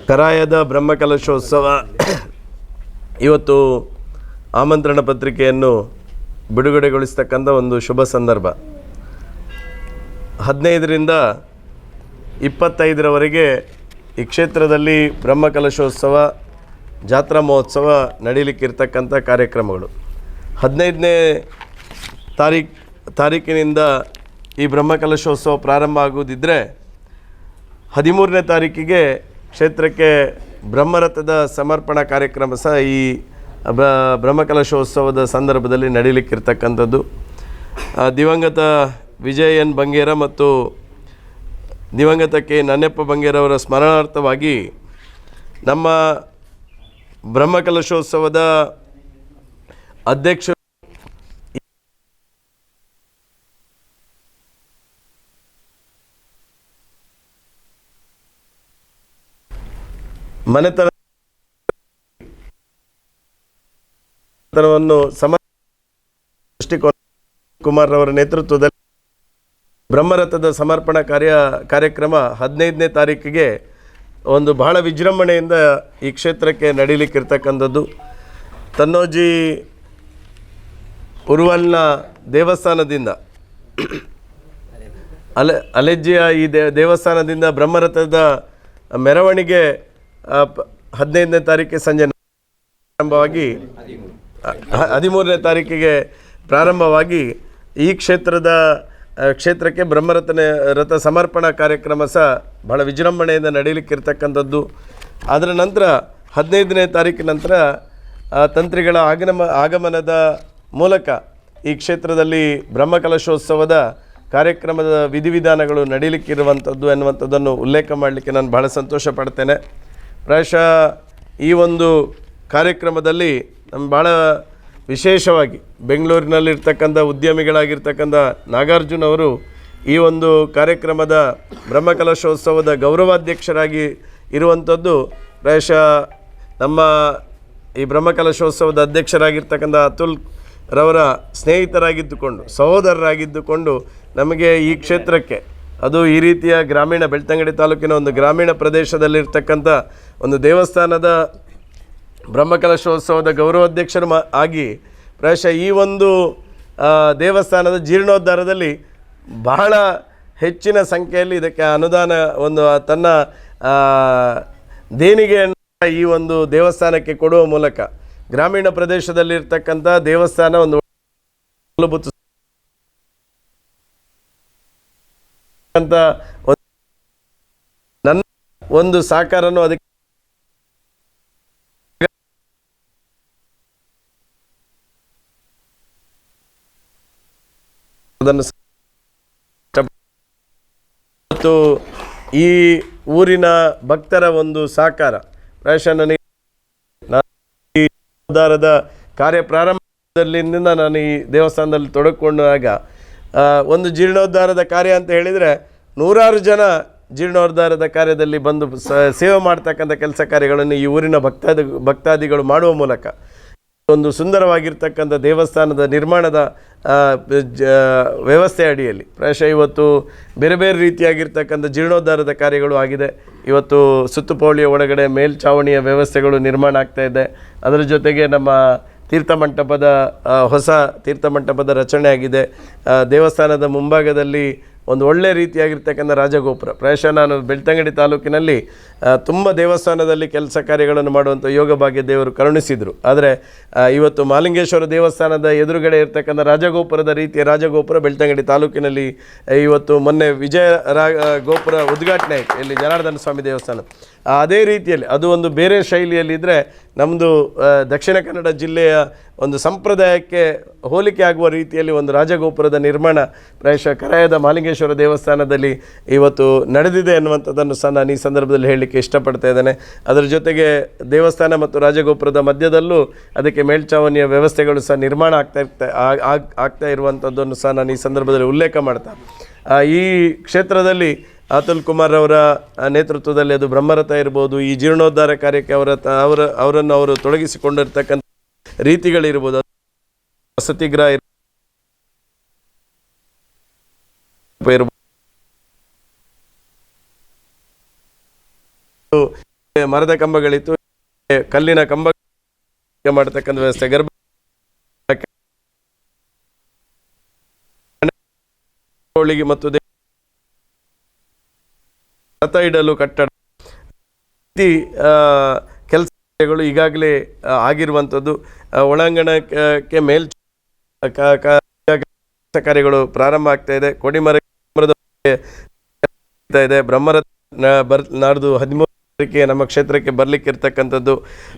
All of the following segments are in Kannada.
ಕರಾಯದ ಬ್ರಹ್ಮಕಲಶೋತ್ಸವ ಇವತ್ತು ಆಮಂತ್ರಣ ಪತ್ರಿಕೆಯನ್ನು ಬಿಡುಗಡೆಗೊಳಿಸ್ತಕ್ಕಂಥ ಒಂದು ಶುಭ ಸಂದರ್ಭ. 15ರಿಂದ 25ರವರೆಗೆ ಈ ಕ್ಷೇತ್ರದಲ್ಲಿ ಬ್ರಹ್ಮಕಲಶೋತ್ಸವ ಜಾತ್ರಾ ಮಹೋತ್ಸವ ನಡೀಲಿಕ್ಕಿರ್ತಕ್ಕಂಥ ಕಾರ್ಯಕ್ರಮಗಳು. 15ನೇ ತಾರೀಕಿನಿಂದ ಈ ಬ್ರಹ್ಮಕಲಶೋತ್ಸವ ಪ್ರಾರಂಭ ಆಗುವುದಿದ್ದರೆ 13ನೇ ತಾರೀಕಿಗೆ ಕ್ಷೇತ್ರಕ್ಕೆ ಬ್ರಹ್ಮರಥದ ಸಮರ್ಪಣಾ ಕಾರ್ಯಕ್ರಮ ಸಹ ಈ ಬ್ರಹ್ಮಕಲಶೋತ್ಸವದ ಸಂದರ್ಭದಲ್ಲಿ ನಡೀಲಿಕ್ಕಿರ್ತಕ್ಕಂಥದ್ದು. ದಿವಂಗತ ವಿಜಯ್ ಎನ್ ಬಂಗೇರ ಮತ್ತು ದಿವಂಗತ ಕೆ ನನ್ನೆಪ್ಪ ಬಂಗೇರವರ ಸ್ಮರಣಾರ್ಥವಾಗಿ ನಮ್ಮ ಬ್ರಹ್ಮಕಲಶೋತ್ಸವದ ಅಧ್ಯಕ್ಷರು ಮನೆತನವನ್ನು ಕುಮಾರ್ ಅವರ ನೇತೃತ್ವದಲ್ಲಿ ಬ್ರಹ್ಮರಥದ ಸಮರ್ಪಣಾ ಕಾರ್ಯಕ್ರಮ 15ನೇ ತಾರೀಕಿಗೆ ಒಂದು ಬಹಳ ವಿಜೃಂಭಣೆಯಿಂದ ಈ ಕ್ಷೇತ್ರಕ್ಕೆ ನಡೀಲಿಕ್ಕಿರ್ತಕ್ಕಂಥದ್ದು. ತನ್ನೋಜಿ ಉರುವಲ್ನ ದೇವಸ್ಥಾನದಿಂದ ಅಲೆಜ್ಜಿಯ ಈ ದೇವಸ್ಥಾನದಿಂದ ಬ್ರಹ್ಮರಥದ ಮೆರವಣಿಗೆ 15ನೇ ತಾರೀಕಿಗೆ ಸಂಜೆ ಪ್ರಾರಂಭವಾಗಿ 13ನೇ ತಾರೀಕಿಗೆ ಪ್ರಾರಂಭವಾಗಿ ಈ ಕ್ಷೇತ್ರಕ್ಕೆ ರಥ ಸಮರ್ಪಣಾ ಕಾರ್ಯಕ್ರಮ ಸಹ ಬಹಳ ವಿಜೃಂಭಣೆಯಿಂದ ನಡೀಲಿಕ್ಕಿರ್ತಕ್ಕಂಥದ್ದು. ಅದರ ನಂತರ 15ನೇ ತಾರೀಕಿನ ನಂತರ ತಂತ್ರಿಗಳ ಆಗಮನದ ಮೂಲಕ ಈ ಕ್ಷೇತ್ರದಲ್ಲಿ ಬ್ರಹ್ಮಕಲಶೋತ್ಸವದ ಕಾರ್ಯಕ್ರಮದ ವಿಧಿವಿಧಾನಗಳು ನಡೀಲಿಕ್ಕಿರುವಂಥದ್ದು ಎನ್ನುವಂಥದ್ದನ್ನು ಉಲ್ಲೇಖ ಮಾಡಲಿಕ್ಕೆ ನಾನು ಭಾಳ ಸಂತೋಷ ಪಡ್ತೇನೆ. ಪ್ರಾಯಶಃ ಈ ಒಂದು ಕಾರ್ಯಕ್ರಮದಲ್ಲಿ ನಮ್ಮ ಭಾಳ ವಿಶೇಷವಾಗಿ ಬೆಂಗಳೂರಿನಲ್ಲಿರ್ತಕ್ಕಂಥ ಉದ್ಯಮಿಗಳಾಗಿರ್ತಕ್ಕಂಥ ನಾಗಾರ್ಜುನ್ ಅವರು ಈ ಒಂದು ಕಾರ್ಯಕ್ರಮದ ಬ್ರಹ್ಮಕಲಶೋತ್ಸವದ ಗೌರವಾಧ್ಯಕ್ಷರಾಗಿ ಇರುವಂಥದ್ದು ಪ್ರಾಯಶಃ ನಮ್ಮ ಈ ಬ್ರಹ್ಮಕಲಶೋತ್ಸವದ ಅಧ್ಯಕ್ಷರಾಗಿರ್ತಕ್ಕಂಥ ಅತುಲ್ ರವರ ಸ್ನೇಹಿತರಾಗಿದ್ದುಕೊಂಡು ಸಹೋದರರಾಗಿದ್ದುಕೊಂಡು ನಮಗೆ ಈ ಕ್ಷೇತ್ರಕ್ಕೆ ಅದು ಈ ರೀತಿಯ ಗ್ರಾಮೀಣ ಬೆಳ್ತಂಗಡಿ ತಾಲೂಕಿನ ಒಂದು ಗ್ರಾಮೀಣ ಪ್ರದೇಶದಲ್ಲಿರ್ತಕ್ಕಂಥ ಒಂದು ದೇವಸ್ಥಾನದ ಬ್ರಹ್ಮಕಲಶೋತ್ಸವದ ಗೌರವಾಧ್ಯಕ್ಷರು ಆಗಿ ಪ್ರಾಯಶಃ ಈ ಒಂದು ದೇವಸ್ಥಾನದ ಜೀರ್ಣೋದ್ಧಾರದಲ್ಲಿ ಬಹಳ ಹೆಚ್ಚಿನ ಸಂಖ್ಯೆಯಲ್ಲಿ ಇದಕ್ಕೆ ಅನುದಾನ ಒಂದು ತನ್ನ ದೇಣಿಗೆಯನ್ನು ಈ ಒಂದು ದೇವಸ್ಥಾನಕ್ಕೆ ಕೊಡುವ ಮೂಲಕ ಗ್ರಾಮೀಣ ಪ್ರದೇಶದಲ್ಲಿರ್ತಕ್ಕಂಥ ದೇವಸ್ಥಾನ ಒಂದು ಮೂಲಭೂತ ಅಂತ ನನ್ನ ಒಂದು ಸಾಕಾರನು ಅದಕ್ಕೆ ಅದನ್ನು ಮತ್ತು ಈ ಊರಿನ ಭಕ್ತರ ಒಂದು ಸಾಕಾರ ಪ್ರಾಯಶಃ ನನಗೆ ಉದ್ಧಾರದ ಕಾರ್ಯ ಪ್ರಾರಂಭದಲ್ಲಿಂದ ನಾನು ಈ ದೇವಸ್ಥಾನದಲ್ಲಿ ತೊಡಗಿಕೊಂಡಾಗ ಒಂದು ಜೀರ್ಣೋದ್ಧಾರದ ಕಾರ್ಯ ಅಂತ ಹೇಳಿದರೆ ನೂರಾರು ಜನ ಜೀರ್ಣೋದ್ಧಾರದ ಕಾರ್ಯದಲ್ಲಿ ಬಂದು ಸೇವೆ ಮಾಡ್ತಕ್ಕಂಥ ಕೆಲಸ ಕಾರ್ಯಗಳನ್ನು ಈ ಊರಿನ ಭಕ್ತಾದಿಗಳು ಮಾಡುವ ಮೂಲಕ ಒಂದು ಸುಂದರವಾಗಿರ್ತಕ್ಕಂಥ ದೇವಸ್ಥಾನದ ನಿರ್ಮಾಣದ ವ್ಯವಸ್ಥೆ ಅಡಿಯಲ್ಲಿ ಪ್ರಾಯಶಃ ಇವತ್ತು ಬೇರೆ ಬೇರೆ ರೀತಿಯಾಗಿರ್ತಕ್ಕಂಥ ಜೀರ್ಣೋದ್ಧಾರದ ಕಾರ್ಯಗಳು ಆಗಿದೆ. ಇವತ್ತು ಸುತ್ತುಪೌಳಿಯ ಒಳಗಡೆ ಮೇಲ್ಛಾವಣಿಯ ವ್ಯವಸ್ಥೆಗಳು ನಿರ್ಮಾಣ ಆಗ್ತಾ ಇದೆ. ಅದರ ಜೊತೆಗೆ ನಮ್ಮ ತೀರ್ಥಮಂಟಪದ ಹೊಸ ತೀರ್ಥಮಂಟಪದ ರಚನೆ ಆಗಿದೆ. ದೇವಸ್ಥಾನದ ಮುಂಭಾಗದಲ್ಲಿ ಒಂದು ಒಳ್ಳೆ ರೀತಿಯಾಗಿರ್ತಕ್ಕಂಥ ರಾಜಗೋಪುರ. ಪ್ರಾಯಶಃ ನಾನು ಬೆಳ್ತಂಗಡಿ ತಾಲೂಕಿನಲ್ಲಿ ತುಂಬ ದೇವಸ್ಥಾನದಲ್ಲಿ ಕೆಲಸ ಕಾರ್ಯಗಳನ್ನು ಮಾಡುವಂಥ ಯೋಗ ಭಾಗ್ಯ ದೇವರು ಕರುಣಿಸಿದರು. ಆದರೆ ಇವತ್ತು ಮಹಾಲಿಂಗೇಶ್ವರ ದೇವಸ್ಥಾನದ ಎದುರುಗಡೆ ಇರ್ತಕ್ಕಂಥ ರಾಜಗೋಪುರದ ರೀತಿಯ ರಾಜಗೋಪುರ ಬೆಳ್ತಂಗಡಿ ತಾಲೂಕಿನಲ್ಲಿ ಇವತ್ತು ಮೊನ್ನೆ ವಿಜಯ ಗೋಪುರ ಉದ್ಘಾಟನೆ ಆಯಿತು ಇಲ್ಲಿ ಜನಾರ್ದನ ಸ್ವಾಮಿ ದೇವಸ್ಥಾನ. ಅದೇ ರೀತಿಯಲ್ಲಿ ಅದು ಒಂದು ಬೇರೆ ಶೈಲಿಯಲ್ಲಿದ್ದರೆ ನಮ್ಮದು ದಕ್ಷಿಣ ಕನ್ನಡ ಜಿಲ್ಲೆಯ ಒಂದು ಸಂಪ್ರದಾಯಕ್ಕೆ ಹೋಲಿಕೆ ಆಗುವ ರೀತಿಯಲ್ಲಿ ಒಂದು ರಾಜಗೋಪುರದ ನಿರ್ಮಾಣ ಪ್ರಾಯಶಃ ಕರಾಯದ ಮಹಾಲಿಂಗೇಶ್ವರ ದೇವಸ್ಥಾನದಲ್ಲಿ ಇವತ್ತು ನಡೆದಿದೆ ಅನ್ನುವಂಥದ್ದನ್ನು ಸಹ ನಾನು ಈ ಸಂದರ್ಭದಲ್ಲಿ ಹೇಳಲಿಕ್ಕೆ ಇಷ್ಟಪಡ್ತಾ ಇದ್ದೇನೆ. ಅದರ ಜೊತೆಗೆ ದೇವಸ್ಥಾನ ಮತ್ತು ರಾಜಗೋಪುರದ ಮಧ್ಯದಲ್ಲೂ ಅದಕ್ಕೆ ಮೇಲ್ಛಾವಣಿಯ ವ್ಯವಸ್ಥೆಗಳು ಸಹ ನಿರ್ಮಾಣ ಆಗ್ತಾ ಇರುವಂಥದ್ದನ್ನು ಸಹ ನಾನು ಈ ಸಂದರ್ಭದಲ್ಲಿ ಉಲ್ಲೇಖ ಮಾಡ್ತಾ ಈ ಕ್ಷೇತ್ರದಲ್ಲಿ ಅತುಲ್ ಕುಮಾರ್ ಅವರ ನೇತೃತ್ವದಲ್ಲಿ ಅದು ಬ್ರಹ್ಮರಥ ಇರ್ಬೋದು, ಈ ಜೀರ್ಣೋದ್ಧಾರ ಕಾರ್ಯಕ್ಕೆ ಅವರನ್ನು ಅವರು ತೊಡಗಿಸಿಕೊಂಡಿರ್ತಕ್ಕಂಥ ರೀತಿಗಳಿರ್ಬೋದು, ವಸತಿಗೃಹ ಇರ್ಬೋದು, ಮರದ ಕಂಬಗಳಿತ್ತು, ಕಲ್ಲಿನ ಕಂಬ ಮಾಡತಕ್ಕಂಥ ವ್ಯವಸ್ಥೆ, ಗರ್ಭ ಮತ್ತು ರಥ ಇಡಲು ಕಟ್ಟಡ ಕೆಲಸಗಳು ಈಗಾಗಲೇ ಆಗಿರುವಂಥದ್ದು. ಒಳಾಂಗಣಕ್ಕೆ ಕಾರ್ಯಗಳು ಪ್ರಾರಂಭ ಆಗ್ತಾ ಇದೆ. ಕೊಡಿಮರದ ಇದೆ. ಬ್ರಹ್ಮರಥ ನಾಡ್ದು 13 ನಮ್ಮ ಕ್ಷೇತ್ರಕ್ಕೆ ಬರಲಿಕ್ಕಿರ್ತಕ್ಕಂಥದ್ದು.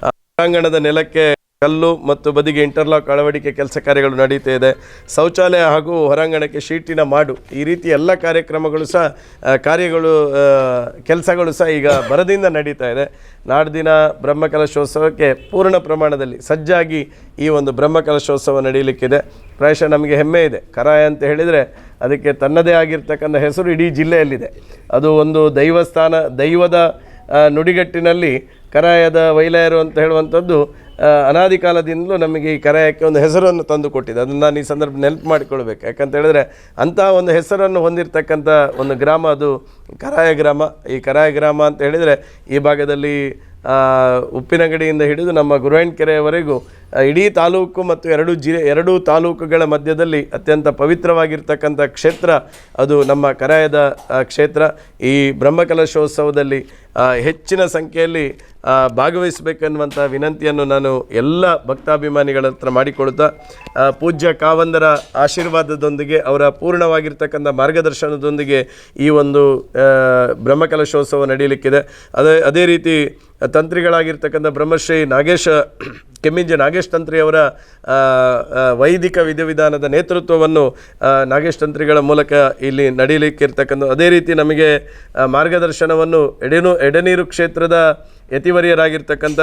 ಒಳಾಂಗಣದ ನೆಲಕ್ಕೆ ಕಲ್ಲು ಮತ್ತು ಬದಿಗೆ ಇಂಟರ್ಲಾಕ್ ಅಳವಡಿಕೆ ಕೆಲಸ ಕಾರ್ಯಗಳು ನಡೀತಾ ಇದೆ. ಶೌಚಾಲಯ ಹಾಗೂ ಹೊರಾಂಗಣಕ್ಕೆ ಶೀಟಿನ ಮಾಡು, ಈ ರೀತಿ ಎಲ್ಲ ಕಾರ್ಯಕ್ರಮಗಳು ಸಹ ಕೆಲಸಗಳು ಸಹ ಈಗ ಭರದಿಂದ ನಡೀತಾ ಇದೆ. ನಾಡ್ದಿನ ಬ್ರಹ್ಮಕಲಶೋತ್ಸವಕ್ಕೆ ಪೂರ್ಣ ಪ್ರಮಾಣದಲ್ಲಿ ಸಜ್ಜಾಗಿ ಈ ಒಂದು ಬ್ರಹ್ಮಕಲಶೋತ್ಸವ ನಡೆಯಲಿಕ್ಕಿದೆ. ಪ್ರಾಯಶಃ ನಮಗೆ ಹೆಮ್ಮೆ ಇದೆ. ಕರಾಯ ಅಂತ ಹೇಳಿದರೆ ಅದಕ್ಕೆ ತನ್ನದೇ ಆಗಿರ್ತಕ್ಕಂಥ ಹೆಸರು ಇಡೀ ಜಿಲ್ಲೆಯಲ್ಲಿದೆ. ಅದು ಒಂದು ದೈವದ ನುಡಿಗಟ್ಟಿನಲ್ಲಿ ಕರಾಯದ ವೈಲಾಯರು ಅಂತ ಹೇಳುವಂಥದ್ದು ಅನಾದಿ ಕಾಲದಿಂದಲೂ ನಮಗೆ ಈ ಕರಾಯಕ್ಕೆ ಒಂದು ಹೆಸರನ್ನು ತಂದು ಕೊಟ್ಟಿದೆ. ಅದನ್ನು ನಾನು ಈ ಸಂದರ್ಭ ನೆನಪು ಮಾಡಿಕೊಳ್ಬೇಕು. ಯಾಕಂತ ಹೇಳಿದ್ರೆ ಅಂತಹ ಒಂದು ಹೆಸರನ್ನು ಹೊಂದಿರತಕ್ಕಂಥ ಒಂದು ಗ್ರಾಮ ಅದು ಕರಾಯ ಗ್ರಾಮ. ಈ ಕರಾಯ ಗ್ರಾಮ ಅಂತ ಹೇಳಿದರೆ ಈ ಭಾಗದಲ್ಲಿ ಉಪ್ಪಿನಗಡಿಯಿಂದ ಹಿಡಿದು ನಮ್ಮ ಗುರುವಾಯಣಕೆರೆಯವರೆಗೂ ಇಡೀ ತಾಲೂಕು ಮತ್ತು ಎರಡೂ ತಾಲೂಕುಗಳ ಮಧ್ಯದಲ್ಲಿ ಅತ್ಯಂತ ಪವಿತ್ರವಾಗಿರ್ತಕ್ಕಂಥ ಕ್ಷೇತ್ರ ಅದು ನಮ್ಮ ಕರಾಯದ ಕ್ಷೇತ್ರ. ಈ ಬ್ರಹ್ಮಕಲಶೋತ್ಸವದಲ್ಲಿ ಹೆಚ್ಚಿನ ಸಂಖ್ಯೆಯಲ್ಲಿ ಭಾಗವಹಿಸಬೇಕೆನ್ನುವಂಥ ವಿನಂತಿಯನ್ನು ನಾನು ಎಲ್ಲ ಭಕ್ತಾಭಿಮಾನಿಗಳ ಹತ್ರ ಮಾಡಿಕೊಳ್ತಾ ಪೂಜ್ಯ ಕಾವಂದರ ಆಶೀರ್ವಾದದೊಂದಿಗೆ ಅವರ ಪೂರ್ಣವಾಗಿರ್ತಕ್ಕಂಥ ಮಾರ್ಗದರ್ಶನದೊಂದಿಗೆ ಈ ಒಂದು ಬ್ರಹ್ಮಕಲಶೋತ್ಸವ ನಡೆಯಲಿಕ್ಕಿದೆ. ಅದೇ ರೀತಿ ತಂತ್ರಿಗಳಾಗಿರ್ತಕ್ಕಂಥ ಬ್ರಹ್ಮಶ್ರೀ ಕೆಮ್ಮಿಂಜೆ ನಾಗೇಶ್ ತಂತ್ರಿಯವರ ವೈದಿಕ ವಿಧಿವಿಧಾನದ ನೇತೃತ್ವವನ್ನು ನಾಗೇಶ್ ತಂತ್ರಿಗಳ ಮೂಲಕ ಇಲ್ಲಿ ನಡೆಯಲಿಕ್ಕಿರ್ತಕ್ಕಂಥ, ಅದೇ ರೀತಿ ನಮಗೆ ಮಾರ್ಗದರ್ಶನವನ್ನು ಎಡೆನೀರು ಕ್ಷೇತ್ರದ ಯತಿವರಿಯರಾಗಿರ್ತಕ್ಕಂಥ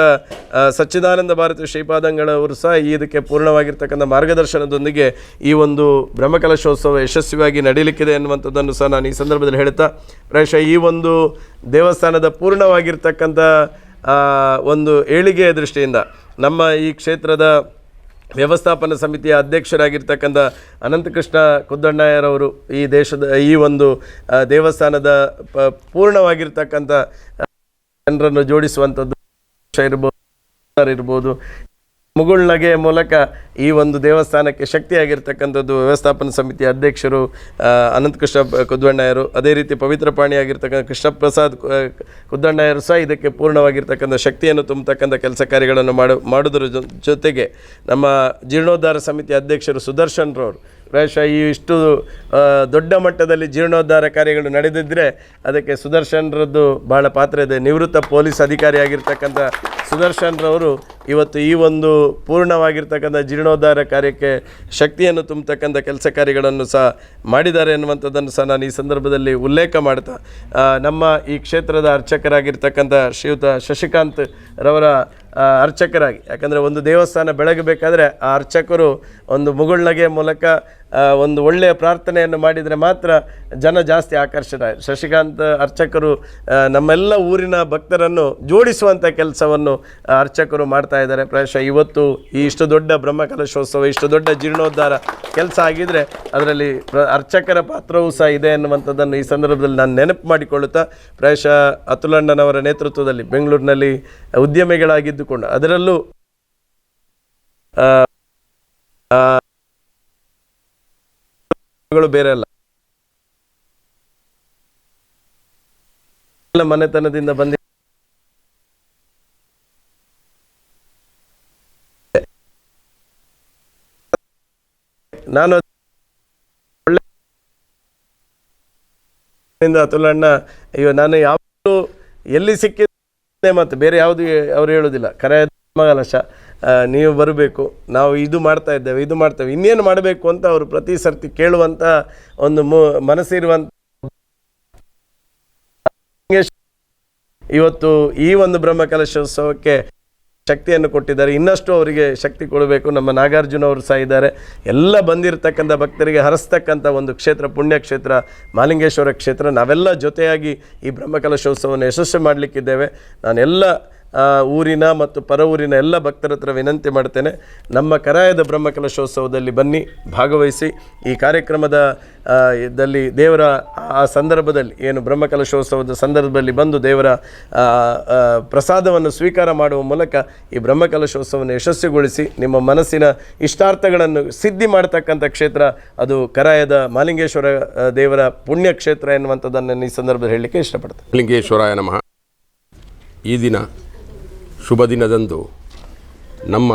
ಸಚ್ಚಿದಾನಂದ ಭಾರತಿ ಶ್ರೀಪಾದಂಗಳವರು ಸಹ ಇದಕ್ಕೆ ಪೂರ್ಣವಾಗಿರ್ತಕ್ಕಂಥ ಮಾರ್ಗದರ್ಶನದೊಂದಿಗೆ ಈ ಒಂದು ಬ್ರಹ್ಮಕಲಶೋತ್ಸವ ಯಶಸ್ವಿಯಾಗಿ ನಡೆಯಲಿಕ್ಕಿದೆ ಎನ್ನುವಂಥದ್ದನ್ನು ಸಹ ನಾನು ಈ ಸಂದರ್ಭದಲ್ಲಿ ಹೇಳ್ತಾ ಪ್ರಾಯಶಃ ಈ ಒಂದು ದೇವಸ್ಥಾನದ ಪೂರ್ಣವಾಗಿರ್ತಕ್ಕಂಥ ಒಂದು ಏಳಿಗೆಯ ದೃಷ್ಟಿಯಿಂದ ನಮ್ಮ ಈ ಕ್ಷೇತ್ರದ ವ್ಯವಸ್ಥಾಪನಾ ಸಮಿತಿಯ ಅಧ್ಯಕ್ಷರಾಗಿರ್ತಕ್ಕಂಥ ಅನಂತಕೃಷ್ಣ ಕುದ್ದಣ್ಣಯ್ಯರವರು ಈ ಒಂದು ದೇವಸ್ಥಾನದ ಪೂರ್ಣವಾಗಿರ್ತಕ್ಕಂಥ ಜನರನ್ನು ಜೋಡಿಸುವಂಥದ್ದು ಇರ್ಬೋದು ಮುಗುಳ್ನಗೆಯ ಮೂಲಕ ಈ ಒಂದು ದೇವಸ್ಥಾನಕ್ಕೆ ಶಕ್ತಿಯಾಗಿರ್ತಕ್ಕಂಥದ್ದು ವ್ಯವಸ್ಥಾಪನಾ ಸಮಿತಿಯ ಅಧ್ಯಕ್ಷರು ಅನಂತಕೃಷ್ಣ ಕುದ್ವಣ್ಣಯ್ಯರು, ಅದೇ ರೀತಿ ಪವಿತ್ರ ಪಾಣಿಯಾಗಿರ್ತಕ್ಕಂಥ ಕೃಷ್ಣ ಪ್ರಸಾದ್ ಕುದ್ವಣ್ಣಯ್ಯರು ಸಹ ಇದಕ್ಕೆ ಪೂರ್ಣವಾಗಿರ್ತಕ್ಕಂಥ ಶಕ್ತಿಯನ್ನು ತುಂಬತಕ್ಕಂಥ ಕೆಲಸ ಕಾರ್ಯಗಳನ್ನು ಮಾಡೋದ್ರ ಜೊತೆಗೆ ನಮ್ಮ ಜೀರ್ಣೋದ್ಧಾರ ಸಮಿತಿಯ ಅಧ್ಯಕ್ಷರು ಸುದರ್ಶನ್ರವರು ಪ್ರಾಯಶಃ ಈ ಇಷ್ಟು ದೊಡ್ಡ ಮಟ್ಟದಲ್ಲಿ ಜೀರ್ಣೋದ್ಧಾರ ಕಾರ್ಯಗಳು ನಡೆದಿದ್ದರೆ ಅದಕ್ಕೆ ಸುದರ್ಶನ್ರದ್ದು ಭಾಳ ಪಾತ್ರ ಇದೆ. ನಿವೃತ್ತ ಪೊಲೀಸ್ ಅಧಿಕಾರಿಯಾಗಿರ್ತಕ್ಕಂಥ ಸುದರ್ಶನ್ರವರು ಇವತ್ತು ಈ ಒಂದು ಪೂರ್ಣವಾಗಿರ್ತಕ್ಕಂಥ ಜೀರ್ಣೋದ್ಧಾರ ಕಾರ್ಯಕ್ಕೆ ಶಕ್ತಿಯನ್ನು ತುಂಬತಕ್ಕಂಥ ಕೆಲಸ ಕಾರ್ಯಗಳನ್ನು ಸಹ ಮಾಡಿದ್ದಾರೆ ಎನ್ನುವಂಥದ್ದನ್ನು ಸಹ ನಾನು ಈ ಸಂದರ್ಭದಲ್ಲಿ ಉಲ್ಲೇಖ ಮಾಡ್ತಾ, ನಮ್ಮ ಈ ಕ್ಷೇತ್ರದ ಅರ್ಚಕರಾಗಿರ್ತಕ್ಕಂಥ ಶ್ರೀಯುತ ಶಶಿಕಾಂತ್ ರವರ ಅರ್ಚಕರಾಗಿ, ಯಾಕಂದರೆ ಒಂದು ದೇವಸ್ಥಾನ ಬೆಳಗಬೇಕಾದ್ರೆ ಆ ಅರ್ಚಕರು ಒಂದು ಮುಗುಳ್ನಗೆಯ ಮೂಲಕ ಒಂದು ಒಳ್ಳೆಯ ಪ್ರಾರ್ಥನೆಯನ್ನು ಮಾಡಿದರೆ ಮಾತ್ರ ಜನ ಜಾಸ್ತಿ ಆಕರ್ಷಿತ. ಶಶಿಕಾಂತ್ ಅರ್ಚಕರು ನಮ್ಮೆಲ್ಲ ಊರಿನ ಭಕ್ತರನ್ನು ಜೋಡಿಸುವಂಥ ಕೆಲಸವನ್ನು ಅರ್ಚಕರು ಮಾಡ್ತಾ ಇದ್ದಾರೆ. ಪ್ರಾಯಶಃ ಇವತ್ತು ಈ ಇಷ್ಟು ದೊಡ್ಡ ಬ್ರಹ್ಮಕಲಶೋತ್ಸವ, ಇಷ್ಟು ದೊಡ್ಡ ಜೀರ್ಣೋದ್ಧಾರ ಕೆಲಸ ಆಗಿದ್ದರೆ ಅದರಲ್ಲಿ ಅರ್ಚಕರ ಪಾತ್ರವೂ ಸಹ ಇದೆ ಎನ್ನುವಂಥದ್ದನ್ನು ಈ ಸಂದರ್ಭದಲ್ಲಿ ನಾನು ನೆನಪು ಮಾಡಿಕೊಳ್ಳುತ್ತಾ, ಪ್ರಾಯಶಃ ಅತುಲಣ್ಣನವರ ನೇತೃತ್ವದಲ್ಲಿ ಬೆಂಗಳೂರಿನಲ್ಲಿ ಉದ್ಯಮಿಗಳಾಗಿದ್ದುಕೊಂಡು ಅದರಲ್ಲೂ ಬೇರೆ ಅಲ್ಲ, ಮನೆತನದಿಂದ ಬಂದ ನಾನು ಅತುಲಣ್ಣ ಅಯ್ಯೋ ನಾನು ಯಾವುದು ಎಲ್ಲಿ ಸಿಕ್ಕಿದೆ ಮತ್ತು ಬೇರೆ ಯಾವುದು ಅವರು ಹೇಳೋದಿಲ್ಲ, ಕರೆಯ ಕಲಶ ನೀವು ಬರಬೇಕು, ನಾವು ಇದು ಮಾಡ್ತಾ ಇದ್ದೇವೆ, ಇದು ಮಾಡ್ತೇವೆ, ಇನ್ನೇನು ಮಾಡಬೇಕು ಅಂತ ಅವರು ಪ್ರತಿ ಸರ್ತಿ ಕೇಳುವಂಥ ಒಂದು ಮನಸ್ಸಿರುವಂಥ ಇವತ್ತು ಈ ಒಂದು ಬ್ರಹ್ಮಕಲಶೋತ್ಸವಕ್ಕೆ ಶಕ್ತಿಯನ್ನು ಕೊಟ್ಟಿದ್ದಾರೆ. ಇನ್ನಷ್ಟು ಅವರಿಗೆ ಶಕ್ತಿ ಕೊಡಬೇಕು. ನಮ್ಮ ನಾಗಾರ್ಜುನ ಅವರು ಸಹ ಇದ್ದಾರೆ. ಎಲ್ಲ ಬಂದಿರತಕ್ಕಂಥ ಭಕ್ತರಿಗೆ ಹರಿಸ್ತಕ್ಕಂಥ ಒಂದು ಕ್ಷೇತ್ರ, ಪುಣ್ಯಕ್ಷೇತ್ರ ಮಹಾಲಿಂಗೇಶ್ವರ ಕ್ಷೇತ್ರ. ನಾವೆಲ್ಲ ಜೊತೆಯಾಗಿ ಈ ಬ್ರಹ್ಮಕಲಶೋತ್ಸವವನ್ನು ಯಶಸ್ವಿ ಮಾಡಲಿಕ್ಕಿದ್ದೇವೆ. ನಾನೆಲ್ಲ ಊರಿನ ಮತ್ತು ಪರ ಊರಿನ ಎಲ್ಲ ಭಕ್ತರ ಹತ್ರ ವಿನಂತಿ ಮಾಡ್ತೇನೆ, ನಮ್ಮ ಕರಾಯದ ಬ್ರಹ್ಮಕಲಶೋತ್ಸವದಲ್ಲಿ ಬನ್ನಿ, ಭಾಗವಹಿಸಿ. ಈ ಕಾರ್ಯಕ್ರಮದ ದಲ್ಲಿ ದೇವರ ಆ ಸಂದರ್ಭದಲ್ಲಿ ಏನು ಬ್ರಹ್ಮಕಲಶೋತ್ಸವದ ಸಂದರ್ಭದಲ್ಲಿ ಬಂದು ದೇವರ ಪ್ರಸಾದವನ್ನು ಸ್ವೀಕಾರ ಮಾಡುವ ಮೂಲಕ ಈ ಬ್ರಹ್ಮಕಲಶೋತ್ಸವವನ್ನು ಯಶಸ್ವಿಗೊಳಿಸಿ ನಿಮ್ಮ ಮನಸ್ಸಿನ ಇಷ್ಟಾರ್ಥಗಳನ್ನು ಸಿದ್ಧಿ ಮಾಡ್ತಕ್ಕಂಥ ಕ್ಷೇತ್ರ ಅದು ಕರಾಯದ ಮಹಾಲಿಂಗೇಶ್ವರ ದೇವರ ಪುಣ್ಯಕ್ಷೇತ್ರ ಎನ್ನುವಂಥದ್ದನ್ನು ಈ ಸಂದರ್ಭದಲ್ಲಿ ಹೇಳಲಿಕ್ಕೆ ಇಷ್ಟಪಡ್ತೇನೆ. ಮಹಾಲಿಂಗೇಶ್ವರಾಯ ನಮಃ. ಈ ದಿನ ಶುಭ ದಿನದಂದು ನಮ್ಮ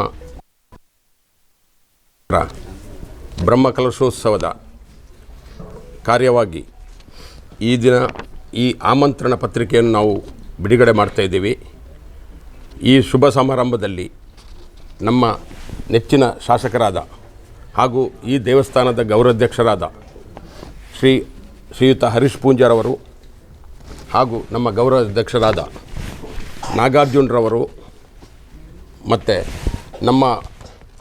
ಬ್ರಹ್ಮಕಲಶೋತ್ಸವದ ಕಾರ್ಯವಾಗಿ ಈ ದಿನ ಈ ಆಮಂತ್ರಣ ಪತ್ರಿಕೆಯನ್ನು ನಾವು ಬಿಡುಗಡೆ ಮಾಡ್ತಾಯಿದ್ದೀವಿ. ಈ ಶುಭ ಸಮಾರಂಭದಲ್ಲಿ ನಮ್ಮ ನೆಚ್ಚಿನ ಶಾಸಕರಾದ ಹಾಗೂ ಈ ದೇವಸ್ಥಾನದ ಗೌರವಾಧ್ಯಕ್ಷರಾದ ಶ್ರೀಯುತ ಹರೀಶ್ ಪೂಂಜಾರವರು ಹಾಗೂ ನಮ್ಮ ಗೌರವಾಧ್ಯಕ್ಷರಾದ ನಾಗಾರ್ಜುನರವರು ಮತ್ತು ನಮ್ಮ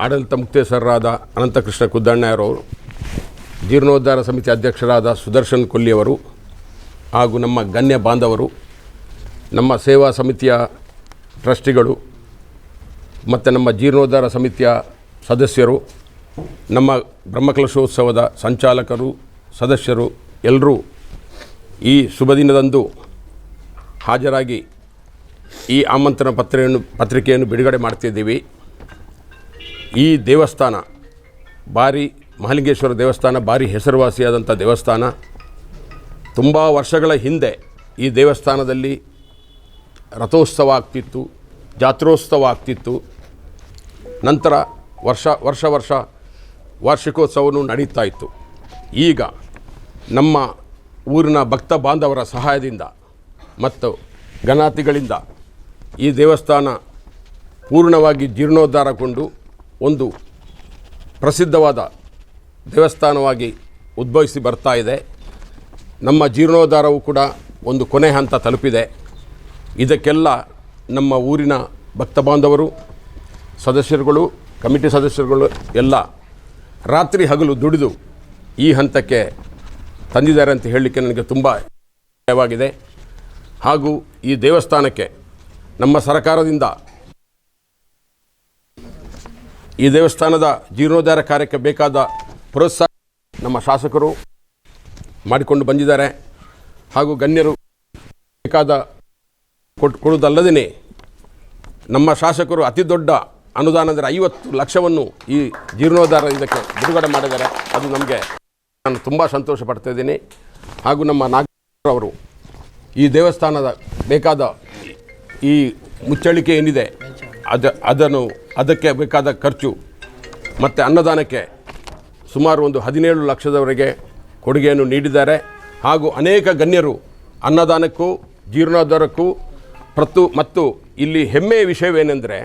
ಆಡಳಿತ ಮುಕ್ತೇಶ್ವರರಾದ ಅನಂತಕೃಷ್ಣ ಕುದ್ದಣ್ಣಯ್ಯರವರು, ಜೀರ್ಣೋದ್ಧಾರ ಸಮಿತಿ ಅಧ್ಯಕ್ಷರಾದ ಸುದರ್ಶನ್ ಕೊಲ್ಲಿಯವರು ಹಾಗೂ ನಮ್ಮ ಗಣ್ಯ ಬಾಂಧವರು, ನಮ್ಮ ಸೇವಾ ಸಮಿತಿಯ ಟ್ರಸ್ಟಿಗಳು ಮತ್ತು ನಮ್ಮ ಜೀರ್ಣೋದ್ಧಾರ ಸಮಿತಿಯ ಸದಸ್ಯರು, ನಮ್ಮ ಬ್ರಹ್ಮಕಲಶೋತ್ಸವದ ಸಂಚಾಲಕರು, ಸದಸ್ಯರು ಎಲ್ಲರೂ ಈ ಶುಭ ದಿನದಂದು ಹಾಜರಾಗಿ ಈ ಆಮಂತ್ರಣ ಪತ್ರಿಕೆಯನ್ನು ಬಿಡುಗಡೆ ಮಾಡ್ತಿದ್ದೀವಿ. ಈ ದೇವಸ್ಥಾನ ಮಹಾಲಿಂಗೇಶ್ವರ ದೇವಸ್ಥಾನ ಭಾರಿ ಹೆಸರುವಾಸಿಯಾದಂಥ ದೇವಸ್ಥಾನ. ತುಂಬ ವರ್ಷಗಳ ಹಿಂದೆ ಈ ದೇವಸ್ಥಾನದಲ್ಲಿ ರಥೋತ್ಸವ ಆಗ್ತಿತ್ತು, ಜಾತ್ರೋತ್ಸವ ಆಗ್ತಿತ್ತು. ನಂತರ ವರ್ಷ ವಾರ್ಷಿಕೋತ್ಸವವೂ ನಡೀತಾ ಇತ್ತು. ಈಗ ನಮ್ಮ ಊರಿನ ಭಕ್ತ ಬಾಂಧವರ ಸಹಾಯದಿಂದ ಮತ್ತು ಗಣಾತಿಗಳಿಂದ ಈ ದೇವಸ್ಥಾನ ಪೂರ್ಣವಾಗಿ ಜೀರ್ಣೋದ್ಧಾರಗೊಂಡು ಒಂದು ಪ್ರಸಿದ್ಧವಾದ ದೇವಸ್ಥಾನವಾಗಿ ಉದ್ಭವಿಸಿ ಬರ್ತಾ ಇದೆ. ನಮ್ಮ ಜೀರ್ಣೋದ್ಧಾರವು ಕೂಡ ಒಂದು ಕೊನೆ ಹಂತ ತಲುಪಿದೆ. ಇದಕ್ಕೆಲ್ಲ ನಮ್ಮ ಊರಿನ ಭಕ್ತ ಬಾಂಧವರು, ಸದಸ್ಯರುಗಳು, ಕಮಿಟಿ ಸದಸ್ಯರುಗಳು ಎಲ್ಲ ರಾತ್ರಿ ಹಗಲು ದುಡಿದು ಈ ಹಂತಕ್ಕೆ ತಂದಿದ್ದಾರೆ ಅಂತ ಹೇಳಲಿಕ್ಕೆ ನನಗೆ ತುಂಬ ಭಯವಾಗಿದೆ. ಹಾಗೂ ಈ ದೇವಸ್ಥಾನಕ್ಕೆ ನಮ್ಮ ಸರ್ಕಾರದಿಂದ ಈ ದೇವಸ್ಥಾನದ ಜೀರ್ಣೋದ್ಧಾರ ಕಾರ್ಯಕ್ಕೆ ಬೇಕಾದ ಪ್ರೋತ್ಸಾಹ ನಮ್ಮ ಶಾಸಕರು ಮಾಡಿಕೊಂಡು ಬಂದಿದ್ದಾರೆ. ಹಾಗೂ ಗಣ್ಯರು ಬೇಕಾದ ಕೊಡುವುದಲ್ಲದೇ ನಮ್ಮ ಶಾಸಕರು ಅತಿ ದೊಡ್ಡ ಅನುದಾನದ 50 ಲಕ್ಷವನ್ನು ಈ ಜೀರ್ಣೋದ್ಧಾರ ಇದಕ್ಕೆ ಬಿಡುಗಡೆ ಮಾಡಿದ್ದಾರೆ. ಅದು ನಮಗೆ ನಾನು ತುಂಬ ಸಂತೋಷ ಪಡ್ತಾ ಇದ್ದೀನಿ. ಹಾಗೂ ನಮ್ಮ ನಾಗರವರು ಈ ದೇವಸ್ಥಾನದ ಬೇಕಾದ ಈ ಮುಚ್ಚಳಿಕೆ ಏನಿದೆ ಅದಕ್ಕೆ ಬೇಕಾದ ಖರ್ಚು ಮತ್ತು ಅನ್ನದಾನಕ್ಕೆ ಸುಮಾರು ಒಂದು 17 ಲಕ್ಷದವರೆಗೆ ಕೊಡುಗೆಯನ್ನು ನೀಡಿದ್ದಾರೆ. ಹಾಗೂ ಅನೇಕ ಗಣ್ಯರು ಅನ್ನದಾನಕ್ಕೂ ಜೀರ್ಣೋದ್ಧಾರಕ್ಕೂ ಮತ್ತು ಇಲ್ಲಿ ಹೆಮ್ಮೆಯ ವಿಷಯವೇನೆಂದರೆ